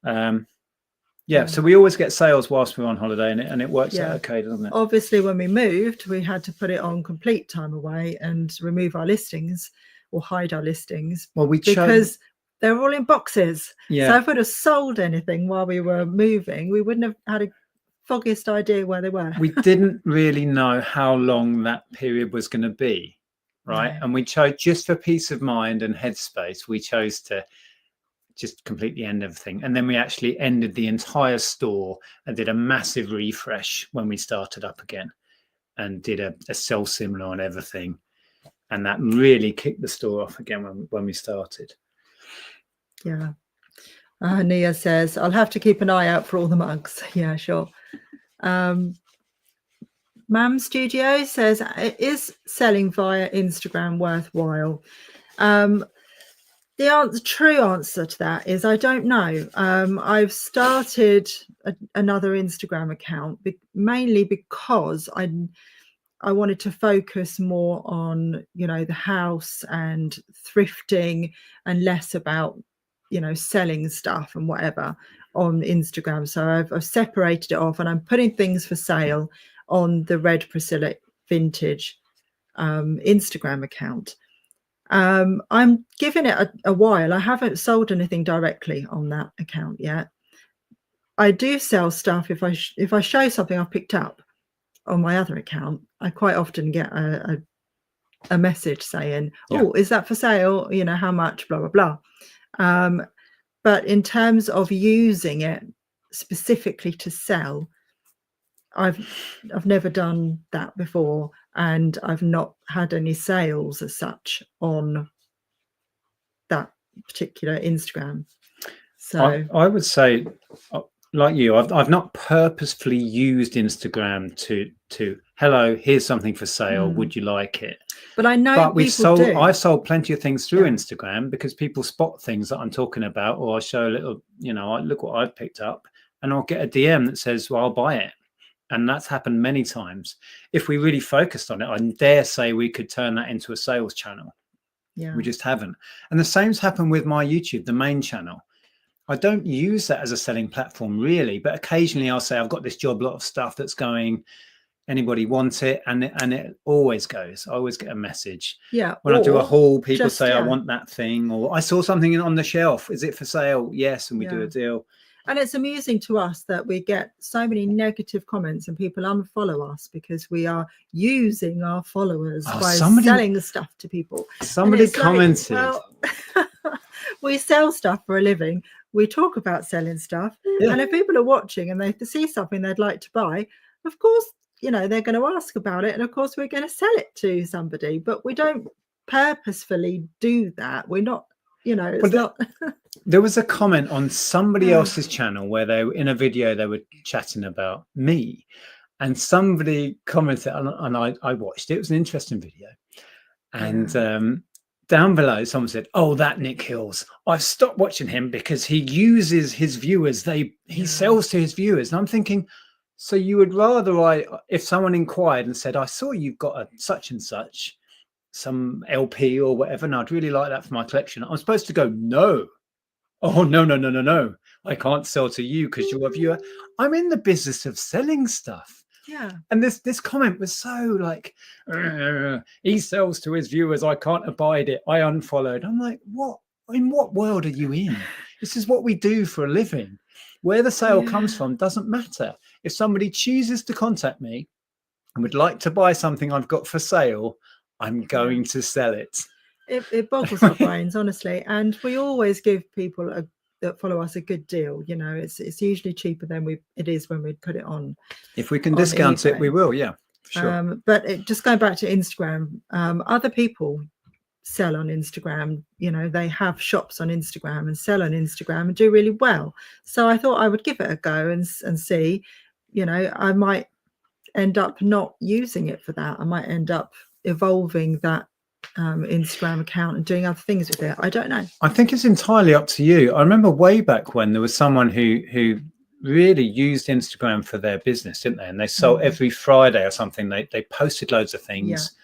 So we always get sales whilst we're on holiday, and it works out okay, doesn't it? Obviously, when we moved, we had to put it on complete time away and remove our listings or hide our listings. Well, because they're all in boxes. Yeah. So if we'd have sold anything while we were moving, we wouldn't have had a foggiest idea where they were. We didn't really know how long that period was going to be, right? No. And we chose, just for peace of mind and headspace, we chose to just completely end everything. And then we actually ended the entire store and did a massive refresh when we started up again, and did a sell similar on everything. And that really kicked the store off again when we started. Yeah. Nia says, I'll have to keep an eye out for all the mugs. Yeah, sure. Mam Studio says, is selling via Instagram worthwhile? The true answer to that is I don't know. I've started another Instagram account mainly because I wanted to focus more on, the house and thrifting, and less about, selling stuff and whatever on Instagram. So I've separated it off, and I'm putting things for sale on the Red Priscilla Vintage Instagram account. I'm giving it a while. I haven't sold anything directly on that account yet. I do sell stuff if I show something I've picked up on my other account. I quite often get a message saying, oh, is that for sale? How much, blah, blah, blah. But in terms of using it specifically to sell, I've never done that before, and I've not had any sales as such on that particular Instagram. So I would say, like you, I've not purposefully used Instagram to hello, here's something for sale, would you like it? But I know I've sold plenty of things through Instagram, because people spot things that I'm talking about, or I show a little, look what I've picked up, and I'll get a DM that says, well, I'll buy it. And that's happened many times. If we really focused on it, I dare say we could turn that into a sales channel. Yeah. We just haven't. And the same's happened with my YouTube, the main channel. I don't use that as a selling platform really, but occasionally I'll say, I've got this job lot of stuff that's going, anybody want it? And it always goes. I always get a message. Yeah. When I do a haul, people say, I want that thing, or I saw something on the shelf. Is it for sale? Yes. And we do a deal. And it's amusing to us that we get so many negative comments and people unfollow us because we are using our followers by selling stuff to people. Somebody commented. We sell stuff for a living. We talk about selling stuff. Yeah. And if people are watching and they see something they'd like to buy, of course, they're going to ask about it. And of course, we're going to sell it to somebody. But we don't purposefully do that. We're not. It's not. There was a comment on somebody else's channel where in a video they were chatting about me, and somebody commented, and I watched it. It was an interesting video, and down below someone said, "Oh, that Nick Hills, I've stopped watching him because he uses his viewers. He sells to his viewers." And I'm thinking, so you would rather if someone inquired and said, "I saw you've got a such and such, some LP or whatever, and I'd really like that for my collection," I'm supposed to go, no. Oh, no. I can't sell to you because you're a viewer. I'm in the business of selling stuff. Yeah. And this comment was so like, he sells to his viewers. I can't abide it. I unfollowed. I'm like, what? In what world are you in? This is what we do for a living. Where the sale comes from doesn't matter. If somebody chooses to contact me and would like to buy something I've got for sale, I'm going to sell it. It boggles our brains, honestly. And we always give people that follow us a good deal. It's usually cheaper than it is when we put it on. If we can discount eBay. It, we will. Yeah, sure. But just going back to Instagram, other people sell on Instagram. You know, they have shops on Instagram and sell on Instagram and do really well. So I thought I would give it a go and see. You know, I might end up not using it for that. I might end up evolving that Instagram account and doing other things with it. I don't know. I think it's entirely up to you. I remember way back when there was someone who really used Instagram for their business, didn't they? And they sold every Friday or something. They posted loads of things,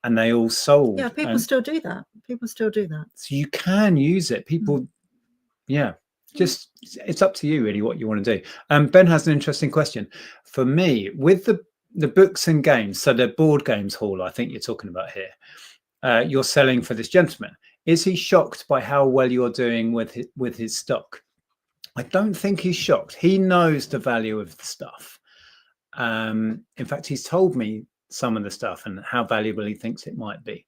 and they all sold. Yeah, people still do that. People still do that. So you can use it. People, just it's up to you really what you want to do. Ben has an interesting question for me with the books and games. So they're board games hall, I think you're talking about here. You're selling for this gentleman. Is he shocked by how well you're doing with his stock? I don't think he's shocked. He knows the value of the stuff. In fact, he's told me some of the stuff and how valuable he thinks it might be.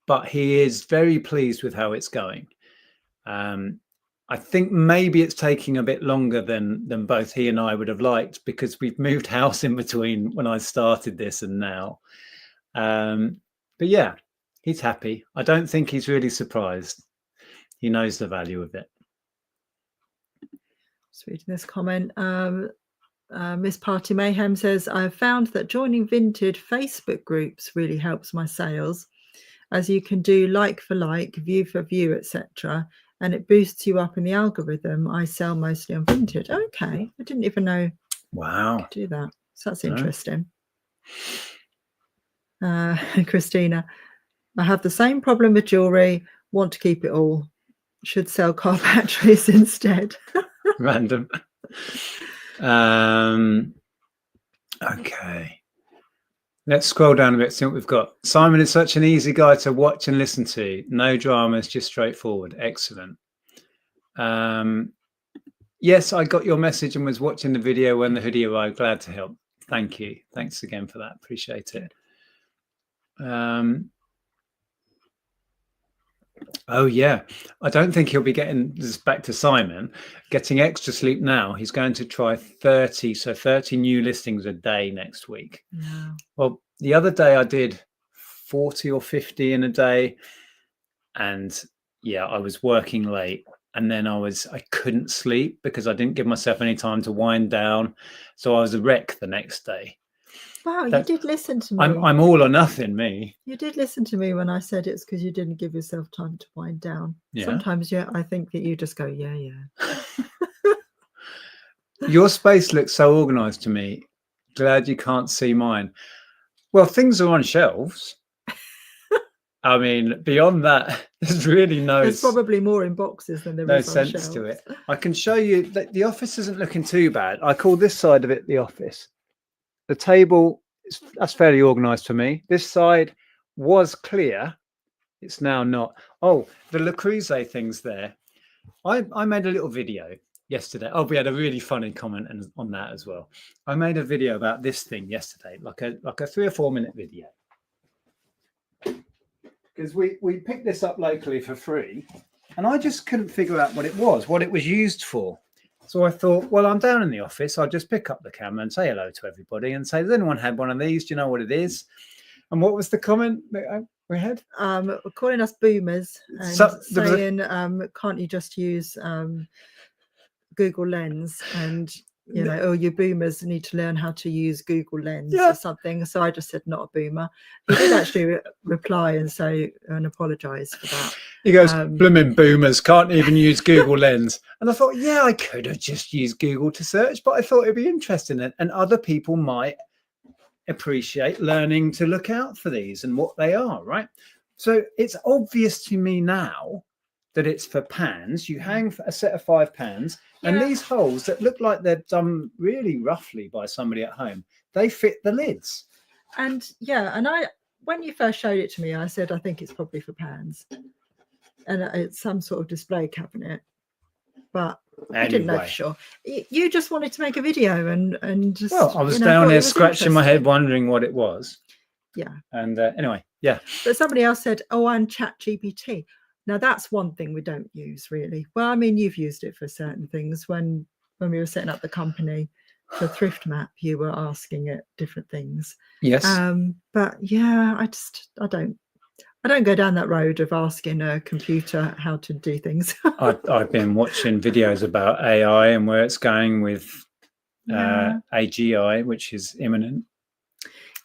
But he is very pleased with how it's going. I think maybe it's taking a bit longer than both he and I would have liked, because we've moved house in between when I started this and now. But yeah, he's happy. I don't think he's really surprised. He knows the value of it. Just reading this comment. Miss Party Mayhem says, I've found that joining Vinted Facebook groups really helps my sales, as you can do like for like, view for view, etc. And it boosts you up in the algorithm. I sell mostly on Vinted. Okay, I didn't even know. Wow. You could do that. So that's interesting. Christina, I have the same problem with jewelry. Want to keep it all. Should sell car batteries instead. Random. Okay. Let's scroll down a bit, see what we've got. Simon is such an easy guy to watch and listen to. No dramas, just straightforward. Excellent. Yes, I got your message and was watching the video when the hoodie arrived. Glad to help. Thank you. Thanks again for that. Appreciate it. Oh yeah, I don't think he'll be getting this back to Simon, getting extra sleep now. He's going to try 30 new listings a day next week. Yeah. Well, the other day I did 40 or 50 in a day, and yeah, I was working late, and then I couldn't sleep because I didn't give myself any time to wind down, so I was a wreck the next day. Wow, you did listen to me. I'm all or nothing, me. You did listen to me when I said it's because you didn't give yourself time to wind down. Yeah. Sometimes, I think that you just go, yeah. Your space looks so organized to me. Glad you can't see mine. Well, things are on shelves. I mean, beyond that, there's really There's probably more in boxes than there is on sense shelves. to it. I can show you that the office isn't looking too bad. I call this side of it the office. The table, that's fairly organized for me. This side was clear. It's now not. Oh, the Le Creuset thing's there. I made a little video yesterday. Oh, we had a really funny comment on that as well. I made a video about this thing yesterday, like a 3 or 4 minute video. Because we picked this up locally for free, and I just couldn't figure out what it was used for. So I thought, well, I'm down in the office. I'll just pick up the camera and say hello to everybody and say, has anyone had one of these? Do you know what it is? And what was the comment that we had? Calling us boomers and saying, can't you just use Google Lens? And, oh, you boomers need to learn how to use Google Lens or something. So I just said, not a boomer. He did actually reply and say and apologise for that. He goes, blooming boomers can't even use Google Lens. And I thought, yeah, I could have just used Google to search, but I thought it'd be interesting, and other people might appreciate learning to look out for these and what they are, right? So it's obvious to me now that it's for pans. You hang a set of 5 pans, and these holes that look like they're done really roughly by somebody at home, they fit the lids. And when you first showed it to me, I said, I think it's probably for pans. And it's some sort of display cabinet, but I didn't know for sure. You just wanted to make a video and just. Well, I was down there scratching my head, wondering what it was. Yeah. And anyway, yeah. But somebody else said, "Oh, and ChatGPT." Now that's one thing we don't use really. Well, I mean, you've used it for certain things. When we were setting up the company for Thrift Map, you were asking it different things. Yes. But yeah, I don't. I don't go down that road of asking a computer how to do things. I've been watching videos about AI and where it's going with AGI, which is imminent.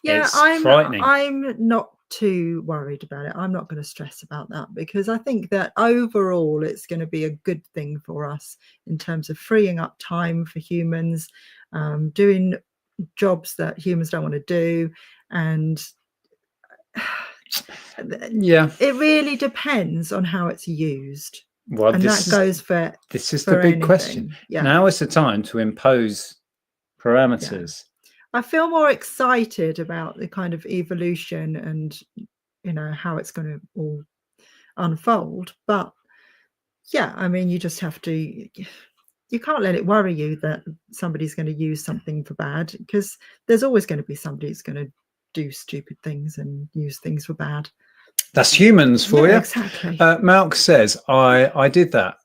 Yeah, it's frightening. I'm not too worried about it. I'm not going to stress about that, because I think that overall it's going to be a good thing for us in terms of freeing up time for humans, doing jobs that humans don't want to do. And yeah, it really depends on how it's used. Well, and that goes for this is for the big anything. question. Yeah. Now is the time to impose parameters. I feel more excited about the kind of evolution and, you know, how it's going to all unfold. But yeah, I mean, you just have to, you can't let it worry you that somebody's going to use something for bad, because there's always going to be somebody who's going to do stupid things and use things for bad. That's humans for you. Exactly. Malk says, I did that.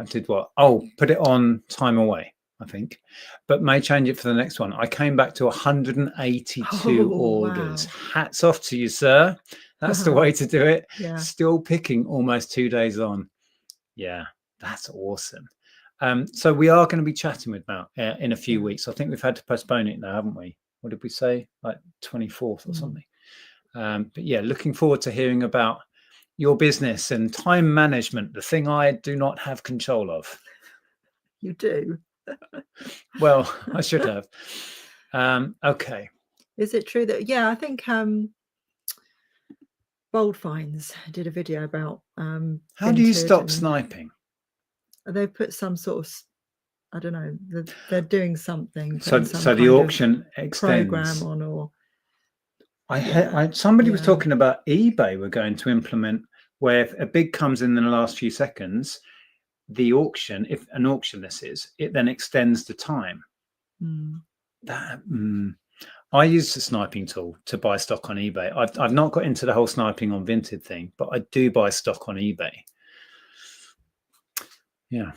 Did what? Oh, put it on time away, I think, but may change it for the next one. I came back to 182 orders. Wow. Hats off to you, sir. That's the way to do it. Yeah. Still picking almost 2 days on. Yeah, that's awesome. So we are going to be chatting with Malk in a few weeks. I think we've had to postpone it now, haven't we? What did we say? Like 24th or something. But yeah, looking forward to hearing about your business and time management, the thing I do not have control of. You do. Well, I should have. Okay. Is it true that, yeah, I think Bold Finds did a video about how do you stop sniping? They put some sort of, I don't know, they're doing something. So the auction extends. Program on, or somebody was talking about eBay were going to implement where if a bid comes in the last few seconds, the auction, if an auction this is, it then extends the time. I use the sniping tool to buy stock on eBay. I've not got into the whole sniping on Vinted thing, but I do buy stock on eBay. Yeah.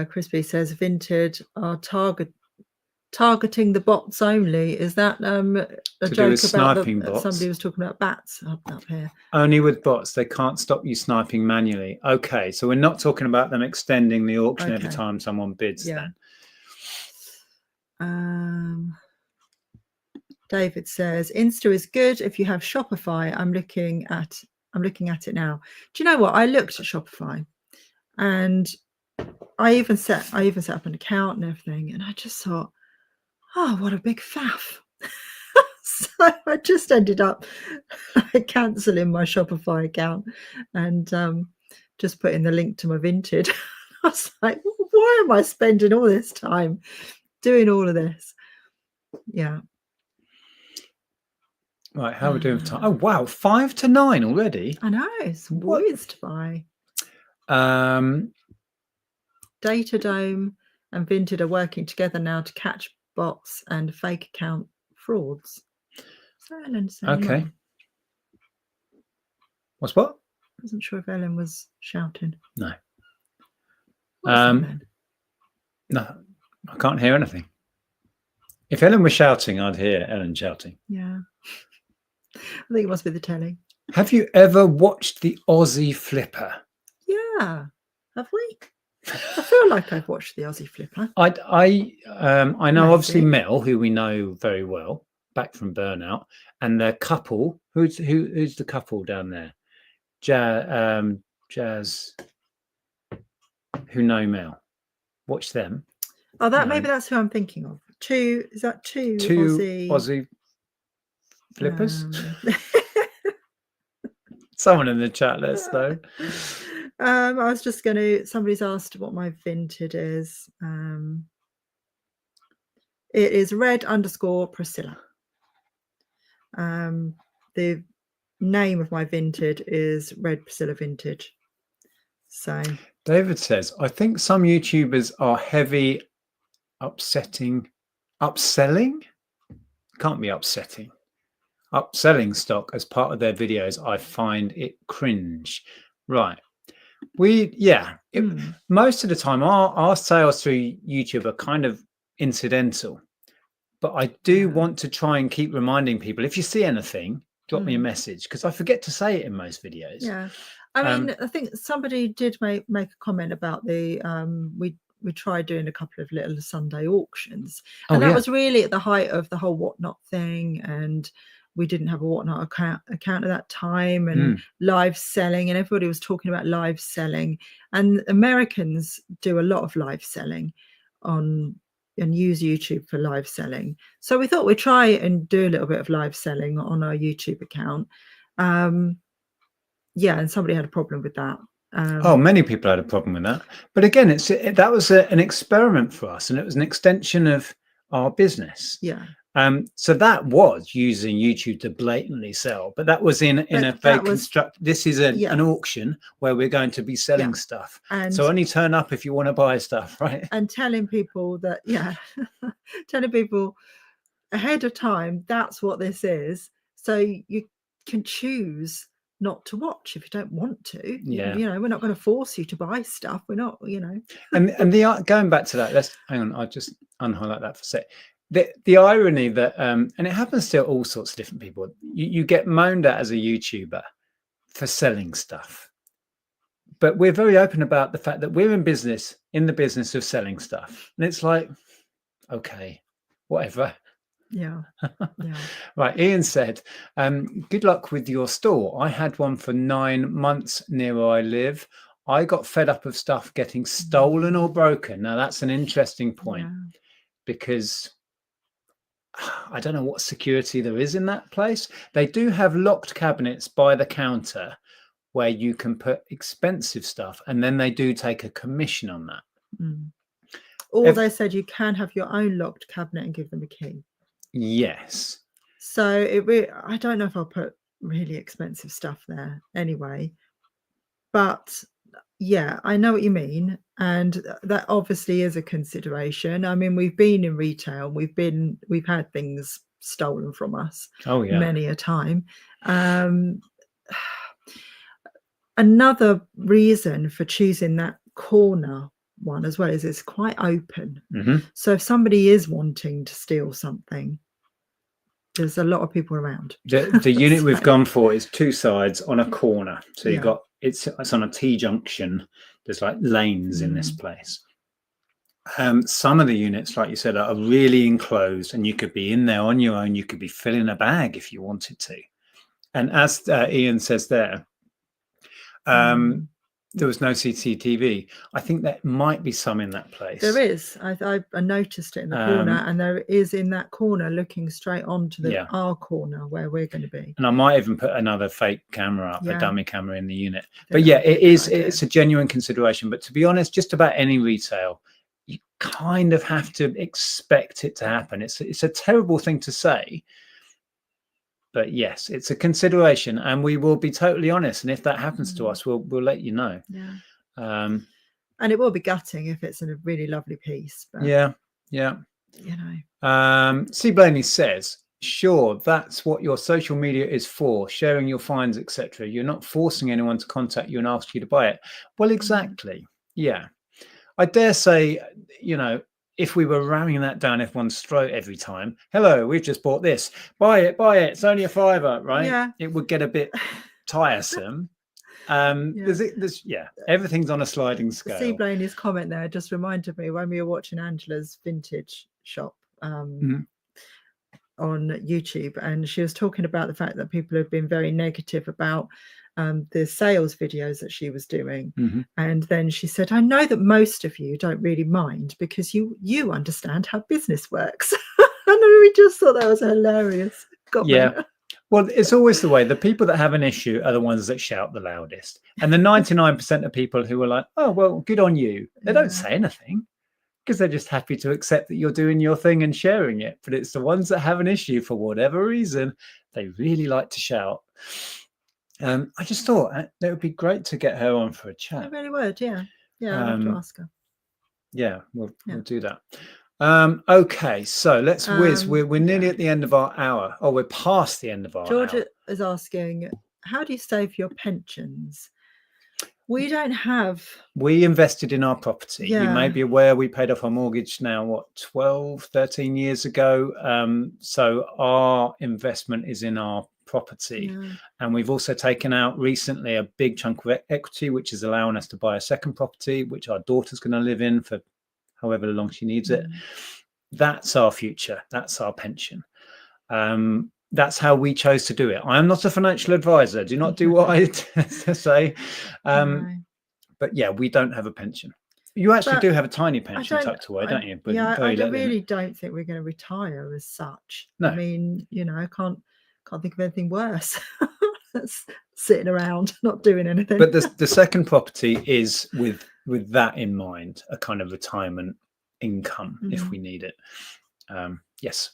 Crispy says Vinted are targeting the bots only. Is that a joke about somebody was talking about bats up here? Only with bots. They can't stop you sniping manually. Okay, so we're not talking about them extending the auction every time someone bids. Then David says Insta is good if you have Shopify. I'm looking at it now. Do you know what? I looked at Shopify, and I even set up an account and everything, and I just thought, oh, what a big faff. So I just ended up cancelling my Shopify account and just putting the link to my Vinted. I was like, why am I spending all this time doing all of this? Yeah. Right, how are we doing for time? Oh, wow, 5 to 9 already. I know, it's whizzed by. Datadome and Vinted are working together now to catch bots and fake account frauds. So Ellen saying okay. What's what? I wasn't sure if Ellen was shouting. No. No, I can't hear anything. If Ellen was shouting, I'd hear Ellen shouting. Yeah. I think it must be the telly. Have you ever watched the Aussie Flipper? Yeah. Have we? I feel like I've watched the Aussie Flipper. I know obviously Mel, who we know very well, back from Burnout, and their couple. Who's the couple down there? Jazz. Who know Mel? Watch them. Oh, maybe that's who I'm thinking of. Two Aussie Flippers? Someone in the chat, let us know. I was just going to, somebody's asked what my Vinted is. It is red_Priscilla. The name of my Vinted is Red Priscilla Vintage. So David says, I think some YouTubers are heavy upselling. Can't be upsetting. Upselling stock as part of their videos. I find it cringe. Right. Most of the time our sales through YouTube are kind of incidental, but I do want to try and keep reminding people, if you see anything, drop me a message, because I forget to say it in most videos. Yeah, I mean, I think somebody did make a comment about the we tried doing a couple of little Sunday auctions, and that was really at the height of the whole Whatnot thing, and we didn't have a Whatnot account at that time, and live selling, and everybody was talking about live selling, and Americans do a lot of live selling and use YouTube for live selling. So we thought we'd try and do a little bit of live selling on our YouTube account. Yeah, and somebody had a problem with that. Many people had a problem with that. But again, that was an experiment for us, and it was an extension of our business. Yeah. So that was using YouTube to blatantly sell, but that was in a very constructed. This is an auction where we're going to be selling stuff, and so only turn up if you want to buy stuff, right? And telling people that, telling people ahead of time that's what this is, so you can choose not to watch if you don't want to. Yeah, you know, we're not going to force you to buy stuff. We're not, you know. and the going back to that, let's hang on. I'll just unhighlight that for a sec. The irony that and it happens to all sorts of different people. You get moaned at as a YouTuber for selling stuff, but we're very open about the fact that we're in the business of selling stuff, and it's like, okay, whatever. Yeah. Right. Ian said, good luck with your store. I had one for 9 months near where I live. I got fed up of stuff getting stolen or broken. Now that's an interesting point, because I don't know what security there is in that place. They do have locked cabinets by the counter where you can put expensive stuff, and then they do take a commission on that. Or they said you can have your own locked cabinet and give them a key. Yes. So I don't know if I'll put really expensive stuff there anyway, but yeah, I know what you mean, and that obviously is a consideration. I mean, we've been in retail, we've had things stolen from us many a time. Another reason for choosing that corner one as well is it's quite open. So if somebody is wanting to steal something, there's a lot of people around. The unit we've gone for is 2 sides on a corner, so you've got it's on a T-junction. There's like lanes in this place. Some of the units, like you said, are really enclosed, and you could be in there on your own. You could be filling a bag if you wanted to. And as Ian says there, there was no CCTV. I think there might be some in that place. There is. I noticed it in the corner, and there is in that corner looking straight onto our corner where we're going to be. And I might even put another fake camera up, a dummy camera in the unit. But yeah, it's a genuine consideration. But to be honest, just about any retail, you kind of have to expect it to happen. It's a terrible thing to say, but yes, it's a consideration, and we will be totally honest. And if that happens to us, we'll let you know. Yeah. And it will be gutting if it's in a really lovely piece. But, yeah. You know. C. Blaney says, sure, that's what your social media is for, sharing your finds, etc. You're not forcing anyone to contact you and ask you to buy it. Well, exactly. Yeah. I dare say, you know, if we were ramming that down everyone's throat every time, hello, we've just bought this, buy it, it's only $5, right? Yeah. It would get a bit tiresome. Everything's on a sliding scale. C. Blaney's comment there just reminded me when we were watching Angela's vintage shop on YouTube, and she was talking about the fact that people have been very negative about the sales videos that she was doing. And then she said, I know that most of you don't really mind because you understand how business works. And we just thought that was hilarious. Well, it's always the way. The people that have an issue are the ones that shout the loudest, and the 99% of people who are like, oh well, good on you, they don't say anything because they're just happy to accept that you're doing your thing and sharing it. But it's the ones that have an issue for whatever reason, they really like to shout. I just thought it would be great to get her on for a chat. I really would, yeah. I'd have to ask her. Yeah, we'll do that. Okay, so let's whiz. We're nearly at the end of our hour. Oh, we're past the end of our Georgia hour. is asking, how do you save your pensions? We don't have. We invested in our property. You may be aware we paid off our mortgage now, 13 years ago. So our investment is in our property. And we've also taken out recently a big chunk of equity, which is allowing us to buy a second property, which our daughter's going to live in for however long she needs it. That's our future. That's our pension. That's how we chose to do it. I am not a financial advisor. Do not do what I say. But yeah, we don't have a pension. You actually do have a tiny pension tucked away, don't you? But yeah, I really don't think we're going to retire as such. No. I mean, you know, I can't think of anything worse. Sitting around, not doing anything. But the second property is with that in mind, a kind of retirement income if we need it. Yes.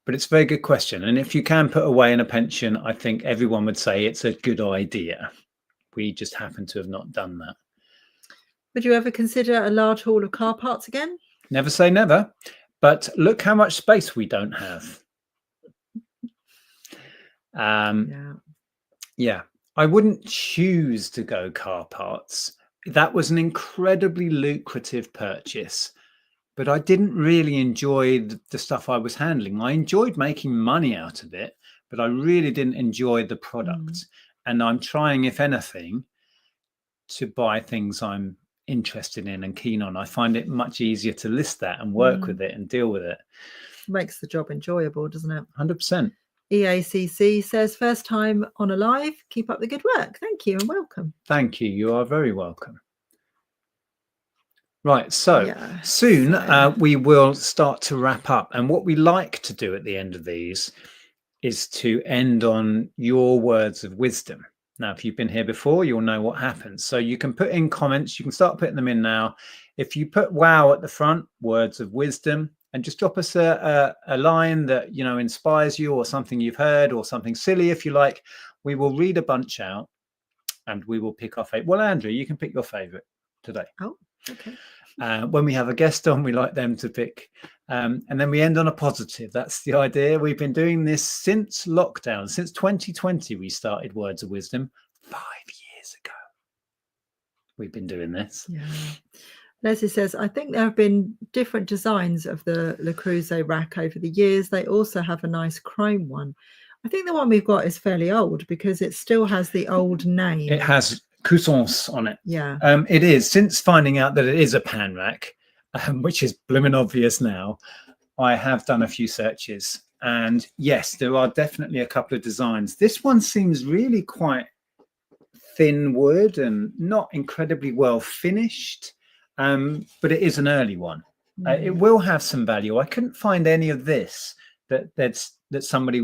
But it's a very good question. And if you can put away in a pension, I think everyone would say it's a good idea. We just happen to have not done that. Would you ever consider a large hall of car parts again? Never say never. But look how much space we don't have. Yeah. I wouldn't choose to go car parts. That was an incredibly lucrative purchase. But I didn't really enjoy the stuff I was handling. I enjoyed making money out of it, but I really didn't enjoy the product. And I'm trying, if anything, to buy things I'm interested in and keen on. I find it much easier to list that and work with it and deal with it. Makes the job enjoyable, doesn't it? 100%. EACC says, first time on a live, keep up the good work. Thank you and welcome. Thank you. You are very welcome. Right, so soon we will start to wrap up. And what we like to do at the end of these is to end on your words of wisdom. Now, if you've been here before, you'll know what happens. So you can put in comments. You can start putting them in now. If you put wow at the front, words of wisdom, and just drop us a line that, you know, inspires you or something you've heard or something silly, if you like, we will read a bunch out and we will pick our favorite. Well, Andrew, you can pick your favorite today. Oh, okay. When we have a guest on, we like them to pick. And then we end on a positive. That's the idea. We've been doing this since lockdown. Since 2020, we started Words of Wisdom 5 years ago. We've been doing this. Yeah. Leslie says, I think there have been different designs of the Le Creuset rack over the years. They also have a nice chrome one. I think the one we've got is fairly old because it still has the old name. It has Cousins on it. Yeah. It is. Since finding out that it is a pan rack, which is blooming obvious now, I have done a few searches. And yes, there are definitely a couple of designs. This one seems really quite thin wood and not incredibly well finished. But it is an early one. It will have some value. I couldn't find any of this that somebody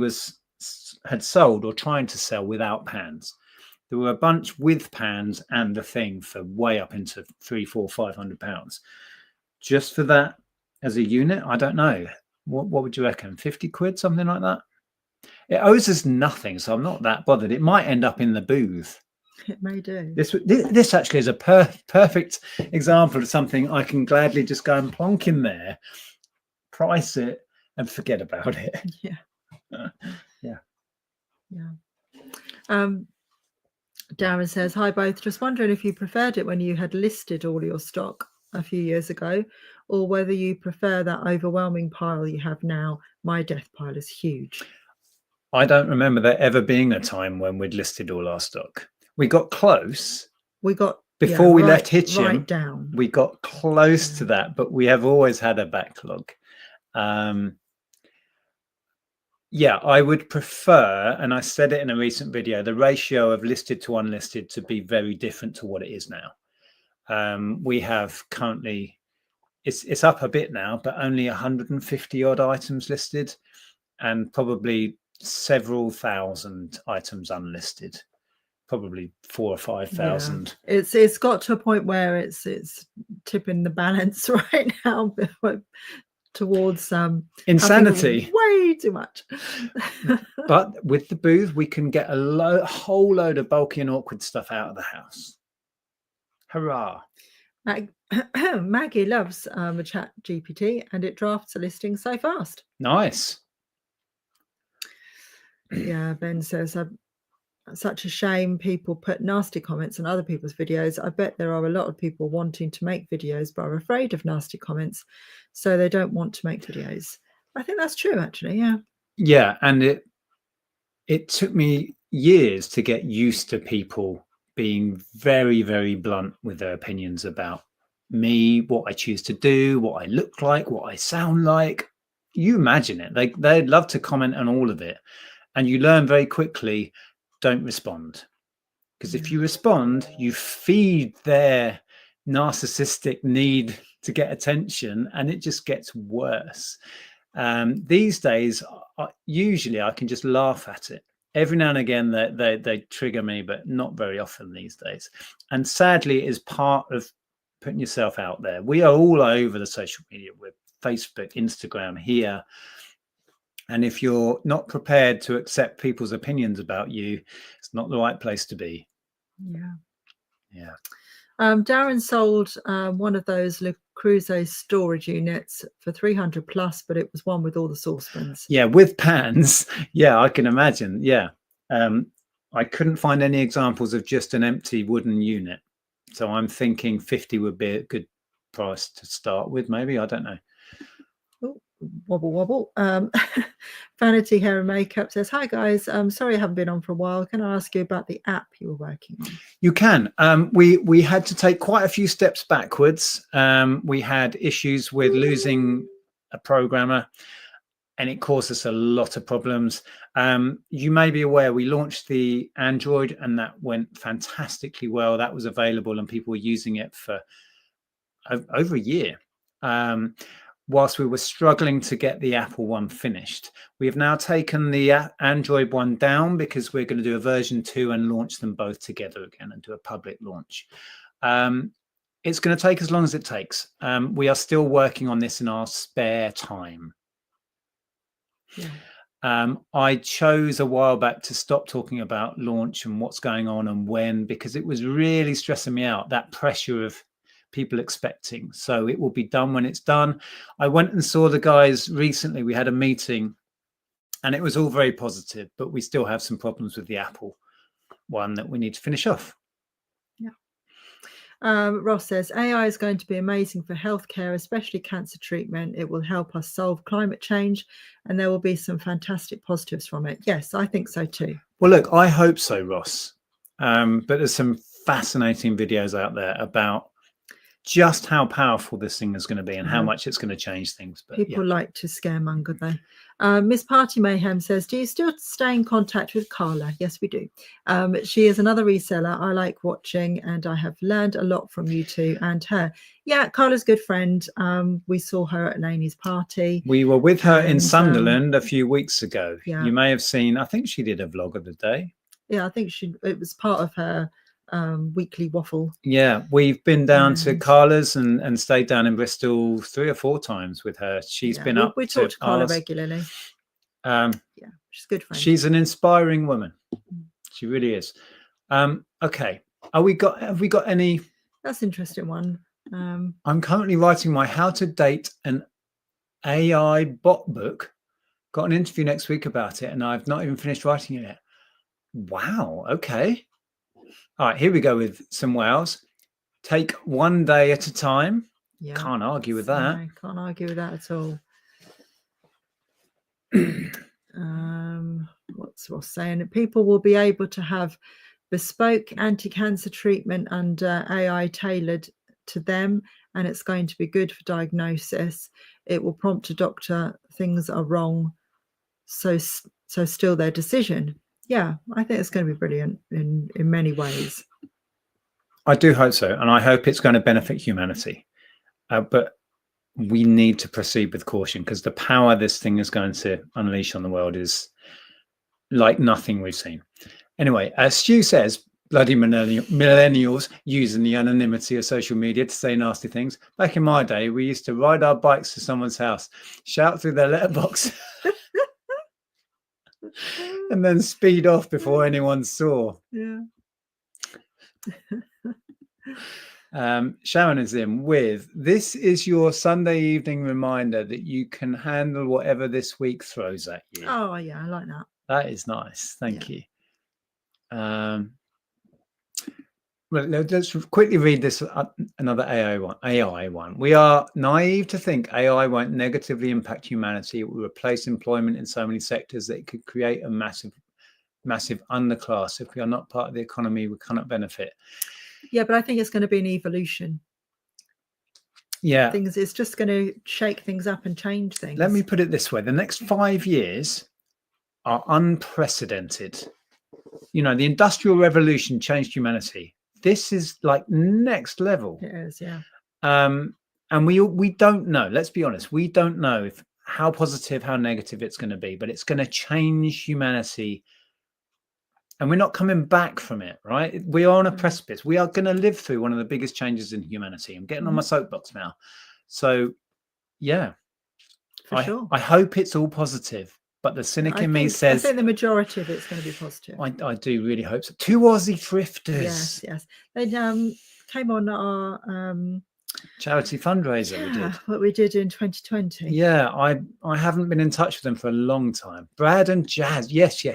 had sold or trying to sell without pans. There were a bunch with pans and the thing for way up into £300, £400, £500. Just for that as a unit, I don't know. What would you reckon? 50 quid, something like that? It owes us nothing, so I'm not that bothered. It might end up in the booth. It may do. This actually is a perfect example of something I can gladly just go and plonk in there, price it, and forget about it. Yeah. Yeah. Darren says, hi both. Just wondering if you preferred it when you had listed all your stock a few years ago, or whether you prefer that overwhelming pile you have now. My death pile is huge. I don't remember there ever being a time when we'd listed all our stock. We got close. Before we left Hitchin, right down. We got close to that, but we have always had a backlog. Yeah, I would prefer, and I said it in a recent video, the ratio of listed to unlisted to be very different to what it is now. We have currently, it's up a bit now, but only 150 odd items listed and probably several thousand items unlisted. Probably 4,000 or 5,000. Yeah. It's got to a point where it's tipping the balance right now towards insanity. Way too much. But with the booth, we can get a whole load of bulky and awkward stuff out of the house. Hurrah! Maggie loves a chat GPT, and it drafts a listing so fast. Nice. Yeah, Ben says, such a shame people put nasty comments on other people's videos. I bet there are a lot of people wanting to make videos but are afraid of nasty comments, so they don't want to make videos. I think that's true, actually. Yeah. Yeah, and it took me years to get used to people being very, very blunt with their opinions about me, what I choose to do, what I look like, what I sound like. You imagine it. They'd love to comment on all of it. And you learn very quickly, don't respond. Because if you respond, you feed their narcissistic need to get attention, and it just gets worse. These days, usually I can just laugh at it. Every now and again, they trigger me, but not very often these days. And sadly, it is part of putting yourself out there. We are all over the social media. We're Facebook, Instagram, here. And if you're not prepared to accept people's opinions about you, it's not the right place to be. Yeah. Darren sold one of those Le Creuset storage units for 300 plus, but it was one with all the saucepans. Yeah, with pans. Yeah, I can imagine. Yeah. I couldn't find any examples of just an empty wooden unit. So I'm thinking 50 would be a good price to start with, maybe. I don't know. Oh, wobble wobble. Vanity Hair and Makeup says, hi guys, sorry I haven't been on for a while. Can I ask you about the app you were working on? You can. We had to take quite a few steps backwards. We had issues with losing a programmer, and it caused us a lot of problems. You may be aware we launched the Android, and that went fantastically well. That was available and people were using it for over a year. Whilst we were struggling to get the Apple one finished. We have now taken the Android one down because we're going to do a version 2 and launch them both together again and do a public launch. It's going to take as long as it takes. We are still working on this in our spare time. Yeah. I chose a while back to stop talking about launch and what's going on and when, because it was really stressing me out, that pressure of people expecting. So it will be done when it's done. I went and saw the guys recently. We had a meeting and it was all very positive, but we still have some problems with the Apple one that we need to finish off. Yeah. Ross says, AI is going to be amazing for healthcare, especially cancer treatment. It will help us solve climate change and there will be some fantastic positives from it. Yes, I think so too. Well, look, I hope so, Ross. But there's some fascinating videos out there about just how powerful this thing is going to be and how much it's going to change things. But people like to scaremonger though. Miss Party Mayhem says, do you still stay in contact with Carla? Yes, we do. She is another reseller I like watching and I have learned a lot from you two and her. Yeah, Carla's a good friend. We saw her at Lainey's party. We were with her in Sunderland a few weeks ago. Yeah. You may have seen, I think she did a vlog of the day. Yeah, I think it was part of her weekly waffle. Yeah, we've been down to Carla's and stayed down in Bristol 3 or 4 times with her. She's been up. We talk to Carla regularly. Yeah, she's a good friend. She's an inspiring woman. She really is. Okay, have we got any? That's an interesting one. I'm currently writing my How to Date an AI Bot book. Got an interview next week about it, and I've not even finished writing it yet. Wow. Okay. All right, here we go with some wows. Take one day at a time. Yeah, can't argue with that. No, can't argue with that at all. What's Ross saying? People will be able to have bespoke anti-cancer treatment and AI tailored to them, and it's going to be good for diagnosis. It will prompt a doctor things are wrong, so still their decision. Yeah, I think it's going to be brilliant in many ways. I do hope so. And I hope it's going to benefit humanity. But we need to proceed with caution because the power this thing is going to unleash on the world is like nothing we've seen. Anyway, as Stu says, bloody millennials using the anonymity of social media to say nasty things. Back in my day, we used to ride our bikes to someone's house, shout through their letterbox, and then speed off before anyone saw. Yeah. Sharon is in with, this is your Sunday evening reminder that you can handle whatever this week throws at you. Oh, yeah, I like that. That is nice. Thank you. Well, let's quickly read this, another AI one. We are naive to think AI won't negatively impact humanity. It will replace employment in so many sectors that it could create a massive massive underclass. If we are not part of the economy, we cannot benefit. Yeah, but I think it's going to be an evolution. Yeah. It's just going to shake things up and change things. Let me put it this way. The next 5 years are unprecedented. You know, the Industrial Revolution changed humanity. This is like next level. It is, yeah. And we don't know. Let's be honest. We don't know how positive, how negative it's going to be, but it's going to change humanity. And we're not coming back from it, right? We are on a precipice. We are going to live through one of the biggest changes in humanity. I'm getting on my soapbox now. So, yeah. For sure. I hope it's all positive. But the cynic in me says... I think the majority of it's going to be positive. I do really hope so. 2 Aussie thrifters. Yes. They came on our... charity fundraiser we did. What we did in 2020. Yeah, I haven't been in touch with them for a long time. Brad and Jazz. Yes.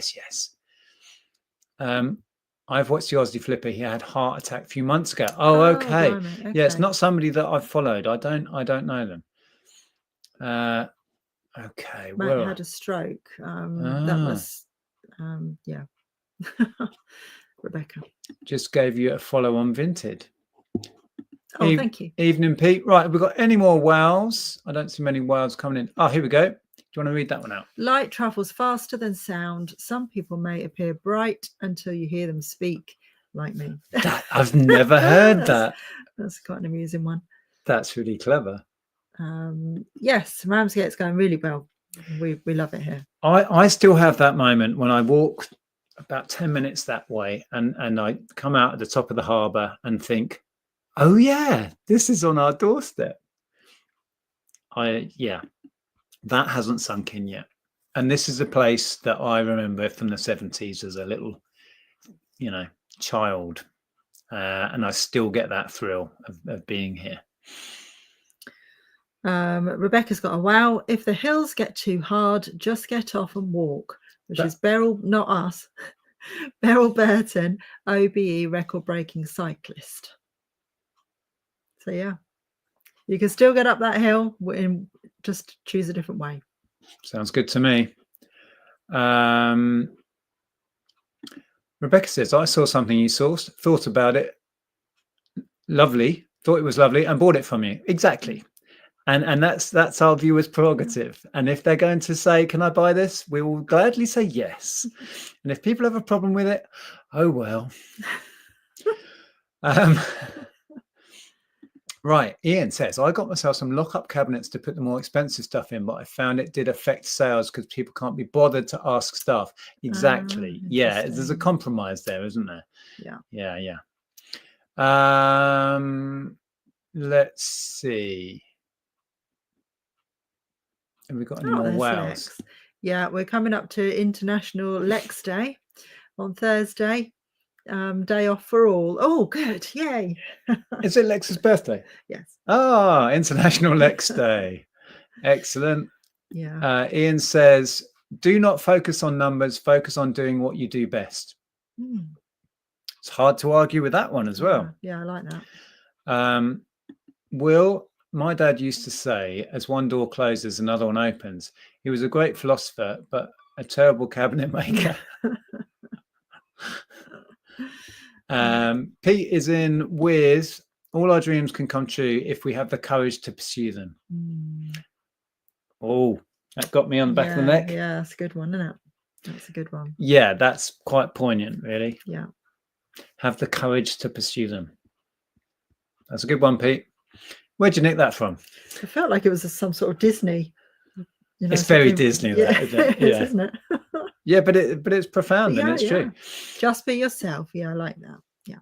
I've watched the Aussie Flipper. He had a heart attack a few months ago. Oh, okay. Blimey, Yeah, it's not somebody that I've followed. I don't know them. Okay. Matt had a stroke. That was yeah. Rebecca. Just gave you a follow on Vinted. Oh, thank you. Evening, Pete. Right, have we got any more wows? I don't see many wows coming in. Oh, here we go. Do you want to read that one out? Light travels faster than sound. Some people may appear bright until you hear them speak, like me. I've never heard that. That's quite an amusing one. That's really clever. Yes, Ramsgate's going really well. We love it here. I still have that moment when I walk about 10 minutes that way and I come out at the top of the harbour and think, oh yeah, this is on our doorstep. That hasn't sunk in yet. And this is a place that I remember from the 70s as a little, child. And I still get that thrill of being here. Rebecca's got a wow. If the hills get too hard, just get off and walk, which is Beryl, not us. Beryl Burton, OBE record-breaking cyclist. So yeah, you can still get up that hill and just choose a different way. Sounds good to me. Rebecca says, I saw something you sourced, thought about it, lovely, thought it was lovely and bought it from you. Exactly. And that's our viewers' prerogative. And if they're going to say, can I buy this? We will gladly say yes. And if people have a problem with it, oh well. Right. Ian says, I got myself some lock-up cabinets to put the more expensive stuff in, but I found it did affect sales because people can't be bothered to ask staff. Exactly. Yeah. There's a compromise there, isn't there? Yeah. Let's see. Have we got any more wows? Lex. Yeah, we're coming up to International Lex Day on Thursday. Day off for all. Oh, good. Yay. Is it Lex's birthday? Yes. Ah, International Lex Day. Excellent. Yeah. Ian says, do not focus on numbers, focus on doing what you do best. It's hard to argue with that one as well. Yeah, I like that. Will, my dad used to say, as one door closes, another one opens. He was a great philosopher, but a terrible cabinet maker. Pete is in with, all our dreams can come true if we have the courage to pursue them. Oh, that got me on the back of the neck. Yeah, that's a good one, isn't it? That's a good one. Yeah, that's quite poignant, really. Yeah. Have the courage to pursue them. That's a good one, Pete. Where'd you nick that from? I felt like it was some sort of Disney. It's very Disney, that, isn't it? Yeah. Isn't it? Yeah, but it's profound and it's true. Just be yourself. Yeah, I like that. Yeah.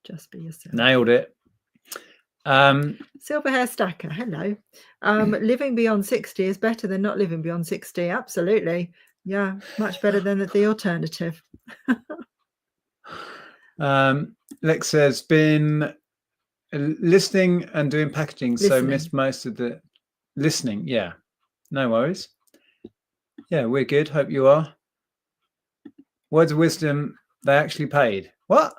Just be yourself. Nailed it. Silver hair stacker. Hello. Living beyond 60 is better than not living beyond 60. Absolutely. Yeah, much better than the alternative. Lex says, been listening and doing packaging, so missed most of the listening. Yeah, no worries. Yeah, we're good. Hope you are. Words of wisdom, they actually paid. What?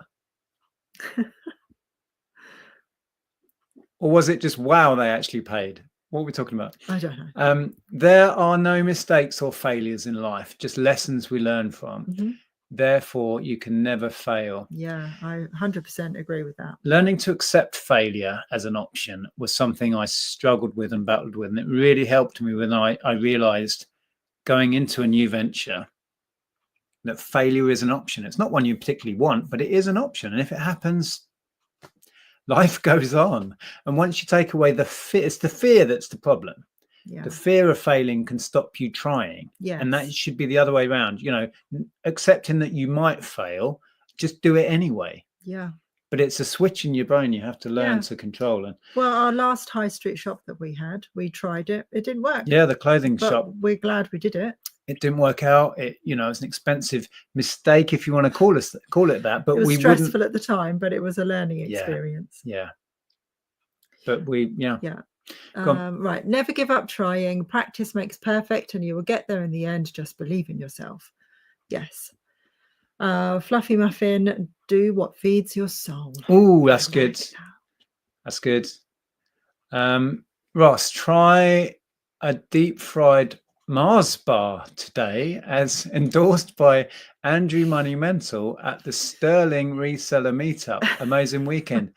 Or was it just wow, they actually paid? What are we talking about? I don't know. There are no mistakes or failures in life, just lessons we learn from. Mm-hmm. Therefore, you can never fail. Yeah, I 100% agree with that. Learning to accept failure as an option was something I struggled with and battled with. And it really helped me when I realized going into a new venture that failure is an option. It's not one you particularly want, but it is an option. And if it happens, life goes on. And once you take away the fear, it's the fear that's the problem. Yeah. The fear of failing can stop you trying. Yes. And that should be the other way around. You know, accepting that you might fail, just do it anyway. Yeah. But it's a switch in your brain you have to learn to control. And well, our last high street shop that we had, we tried it. It didn't work. Yeah, the clothing shop. We're glad we did it. It didn't work out. It's an expensive mistake, if you want to call it that. But it was we stressful at the time, but it was a learning experience. Yeah. But right. Never give up trying. Practice makes perfect, and you will get there in the end. Just believe in yourself. Yes. Fluffy Muffin, do what feeds your soul. Oh, that's good. That's good. Ross, try a deep fried Mars bar today, as endorsed by Andrew Monumental at the Sterling Reseller Meetup. Amazing weekend.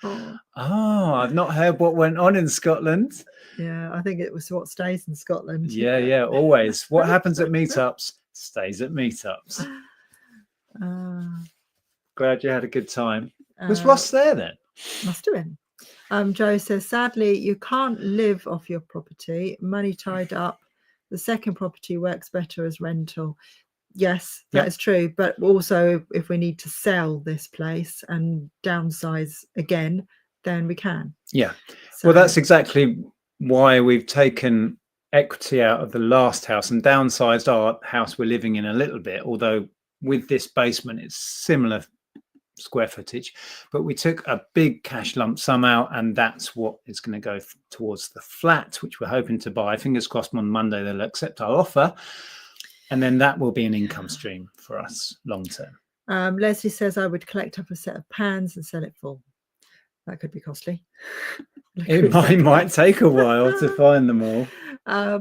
I've not heard what went on in Scotland. Yeah, I think it was what stays in Scotland. Yeah, always. What happens at meetups stays at meetups. Glad you had a good time. Was Ross there then? Must have been. Joe says, sadly, you can't live off your property. Money tied up. The second property works better as rental. Yes, that is true. But also, if we need to sell this place and downsize again, then we can. Yeah. So, well, that's exactly why we've taken equity out of the last house and downsized our house we're living in a little bit, although with this basement, it's similar square footage, but we took a big cash lump sum out, and that's what is going to go towards the flat, which we're hoping to buy. Fingers crossed on Monday they'll accept our offer, and then that will be an income stream for us long term. Leslie says, I would collect up a set of pans and sell it full. That could be costly. It might take a while to find them all.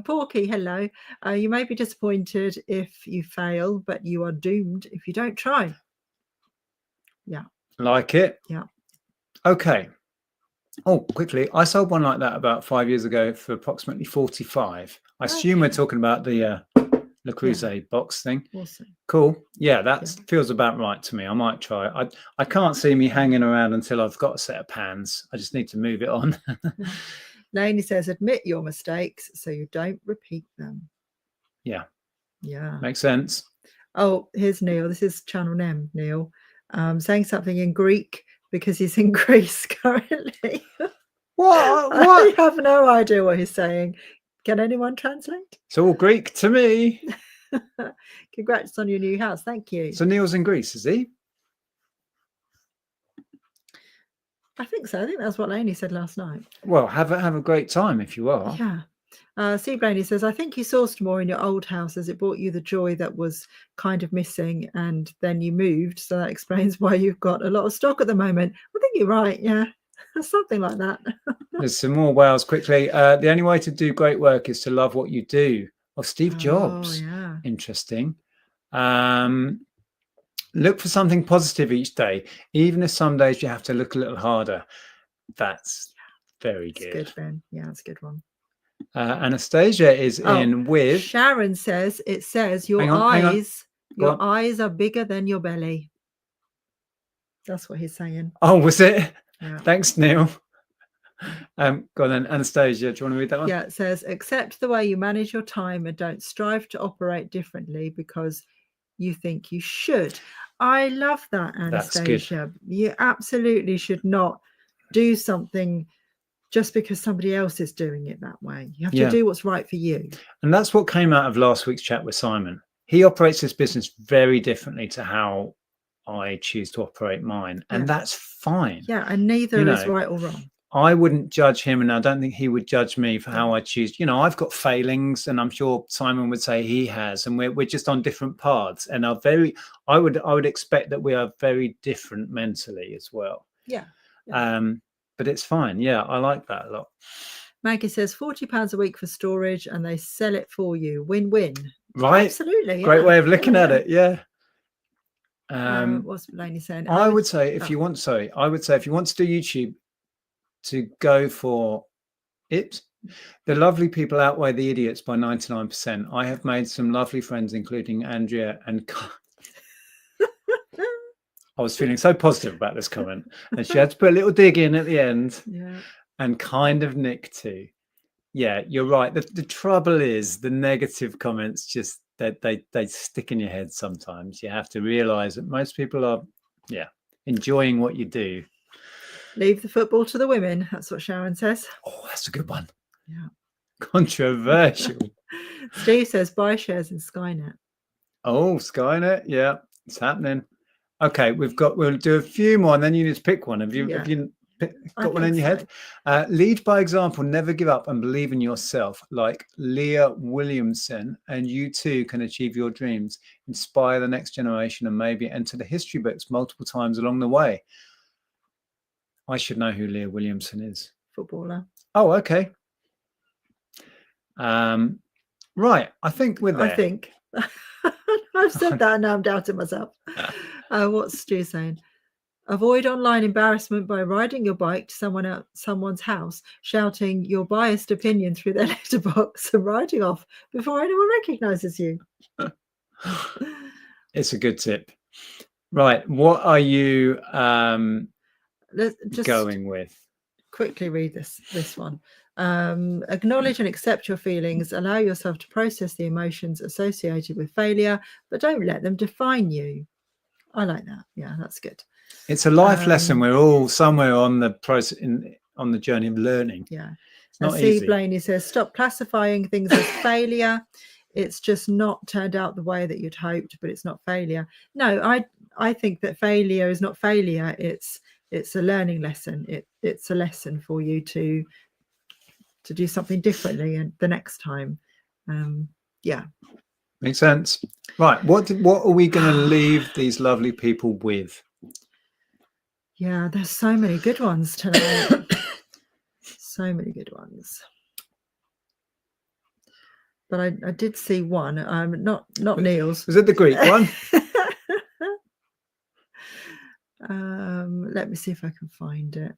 Porky, hello. You may be disappointed if you fail, but you are doomed if you don't try. Yeah. Like it? Yeah. Okay. Oh, quickly. I sold one like that about 5 years ago for approximately 45. I assume we're talking about the Le Creuset box thing. Awesome. Cool. Yeah, that feels about right to me. I might try. I can't see me hanging around until I've got a set of pans. I just need to move it on. Lainey says, admit your mistakes so you don't repeat them. Yeah. Yeah. Makes sense. Oh, here's Neil. This is Channel M, Neil. Saying something in Greek because he's in Greece currently. What? I have no idea what he's saying. Can anyone translate? It's all Greek to me. Congrats on your new house. Thank you. So Neil's in Greece, is he? I think so. I think that's what Lainey said last night. Well, have a great time if you are. Yeah. Steve Blaney says, I think you sourced more in your old house as it brought you the joy that was kind of missing, and then you moved. So that explains why you've got a lot of stock at the moment. I think you're right. Yeah. Something like that. There's some more wows quickly. The only way to do great work is to love what you do. Oh, Steve Jobs. Yeah. Interesting. Look for something positive each day, even if some days you have to look a little harder. That's very good. Good, Ben. Yeah, that's a good one. Anastasia is in with Sharon says, it says your eyes are bigger than your belly. That's what he's saying. Oh, was it? Yeah. Thanks, Neil. Go on then, Anastasia, do you want to read that one? Yeah, it says, accept the way you manage your time and don't strive to operate differently because you think you should. I love that, Anastasia. You absolutely should not do something just because somebody else is doing it that way. You have to do what's right for you. And that's what came out of last week's chat with Simon. He operates his business very differently to how I choose to operate mine. And that's fine. Yeah, and neither is right or wrong. I wouldn't judge him, and I don't think he would judge me for how I choose. I've got failings, and I'm sure Simon would say he has, and we're just on different paths, and I would expect that we are very different mentally as well. Yeah. But it's fine. Yeah, I like that a lot. Maggie says £40 a week for storage and they sell it for you. Win-win. Right. Absolutely. Great yeah. way of looking at it. Yeah. What's Lainey saying? I would say if you want to do YouTube, to go for it. The lovely people outweigh the idiots by 99%. I have made some lovely friends, including Andrea and I was feeling so positive about this comment, and she had to put a little dig in at the end. Yeah. And kind of Nick too. Yeah, you're right. The trouble is the negative comments just they stick in your head sometimes. You have to realize that most people are enjoying what you do. Leave the football to the women. That's what Sharon says. Oh, that's a good one. Yeah. Controversial. Steve says buy shares in Skynet. Oh, Skynet. Yeah, it's happening. Okay, we'll do a few more, and then you need to pick one. Have you got one in your head? Lead by example, never give up, and believe in yourself, like Leah Williamson, and you too can achieve your dreams, inspire the next generation, and maybe enter the history books multiple times along the way. I should know who Leah Williamson is. Footballer. Oh, okay. Right, I think we're there. I think. I've said that and now I'm doubting myself. What's Stu saying? Avoid online embarrassment by riding your bike to someone's house, shouting your biased opinion through their letterbox and riding off before anyone recognises you. It's a good tip. Right, what are you Just going with? Quickly read this one. Acknowledge and accept your feelings. Allow yourself to process the emotions associated with failure, but don't let them define you. I like that. Yeah, that's good. It's a life lesson. We're all somewhere on the process on the journey of learning. Yeah. It's not Steve easy. Blaney says, stop classifying things as failure. It's just not turned out the way that you'd hoped, but it's not failure. No, I think that failure is not failure. It's a learning lesson. It's a lesson for you to do something differently and the next time. Yeah. Makes sense. Right. What are we going to leave these lovely people with? Yeah, there's so many good ones tonight. So many good ones. But I did see one. Not Neil's. Was it the Greek one? Let me see if I can find it.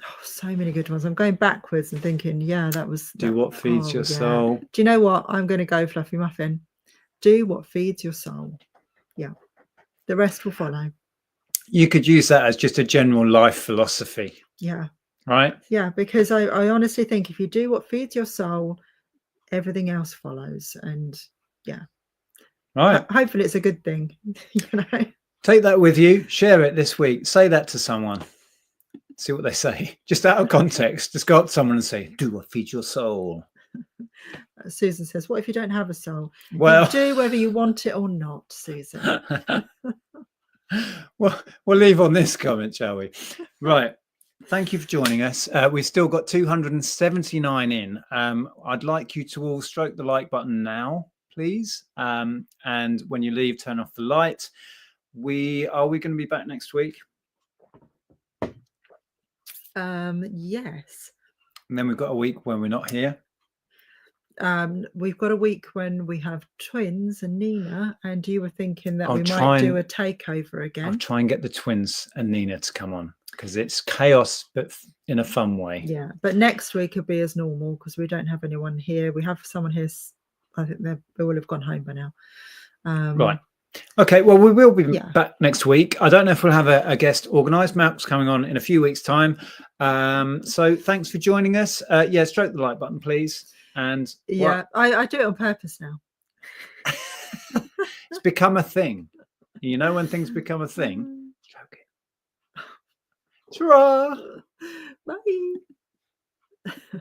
Oh, so many good ones. I'm going backwards and thinking, yeah, that was. Do what feeds your soul. Do you know what? I'm going to go Fluffy Muffin. Do what feeds your soul. Yeah. The rest will follow. You could use that as just a general life philosophy. Yeah. Right? Yeah, because I honestly think if you do what feeds your soul, everything else follows. And yeah. Right. Hopefully it's a good thing. You know. Take that with you. Share it this week. Say that to someone. See what they say. Just out of context. Just go up to someone and say, do what feeds your soul. Susan says, what if you don't have a soul? Well, you do whether you want it or not, Susan. Well, we'll leave on this comment, shall we? Right. Thank you for joining us. We've still got 279 in. I'd like you to all stroke the like button now, please. And when you leave, turn off the light. Are we going to be back next week? Yes. And then we've got a week when we're not here. We've got a week when we have twins and Nina, and you were thinking that we might do a takeover again. I'll try and get the twins and Nina to come on because it's chaos, but in a fun way. Yeah, but next week will be as normal because we don't have anyone here. We have someone here. I think they will have gone home by now. Right. Okay, well, we will be back next week. I don't know if we'll have a guest organised. Map's coming on in a few weeks' time. So thanks for joining us. Stroke the like button, please. And I do it on purpose now. It's become a thing. You know when things become a thing? Stroke it. Ta-ra! Bye.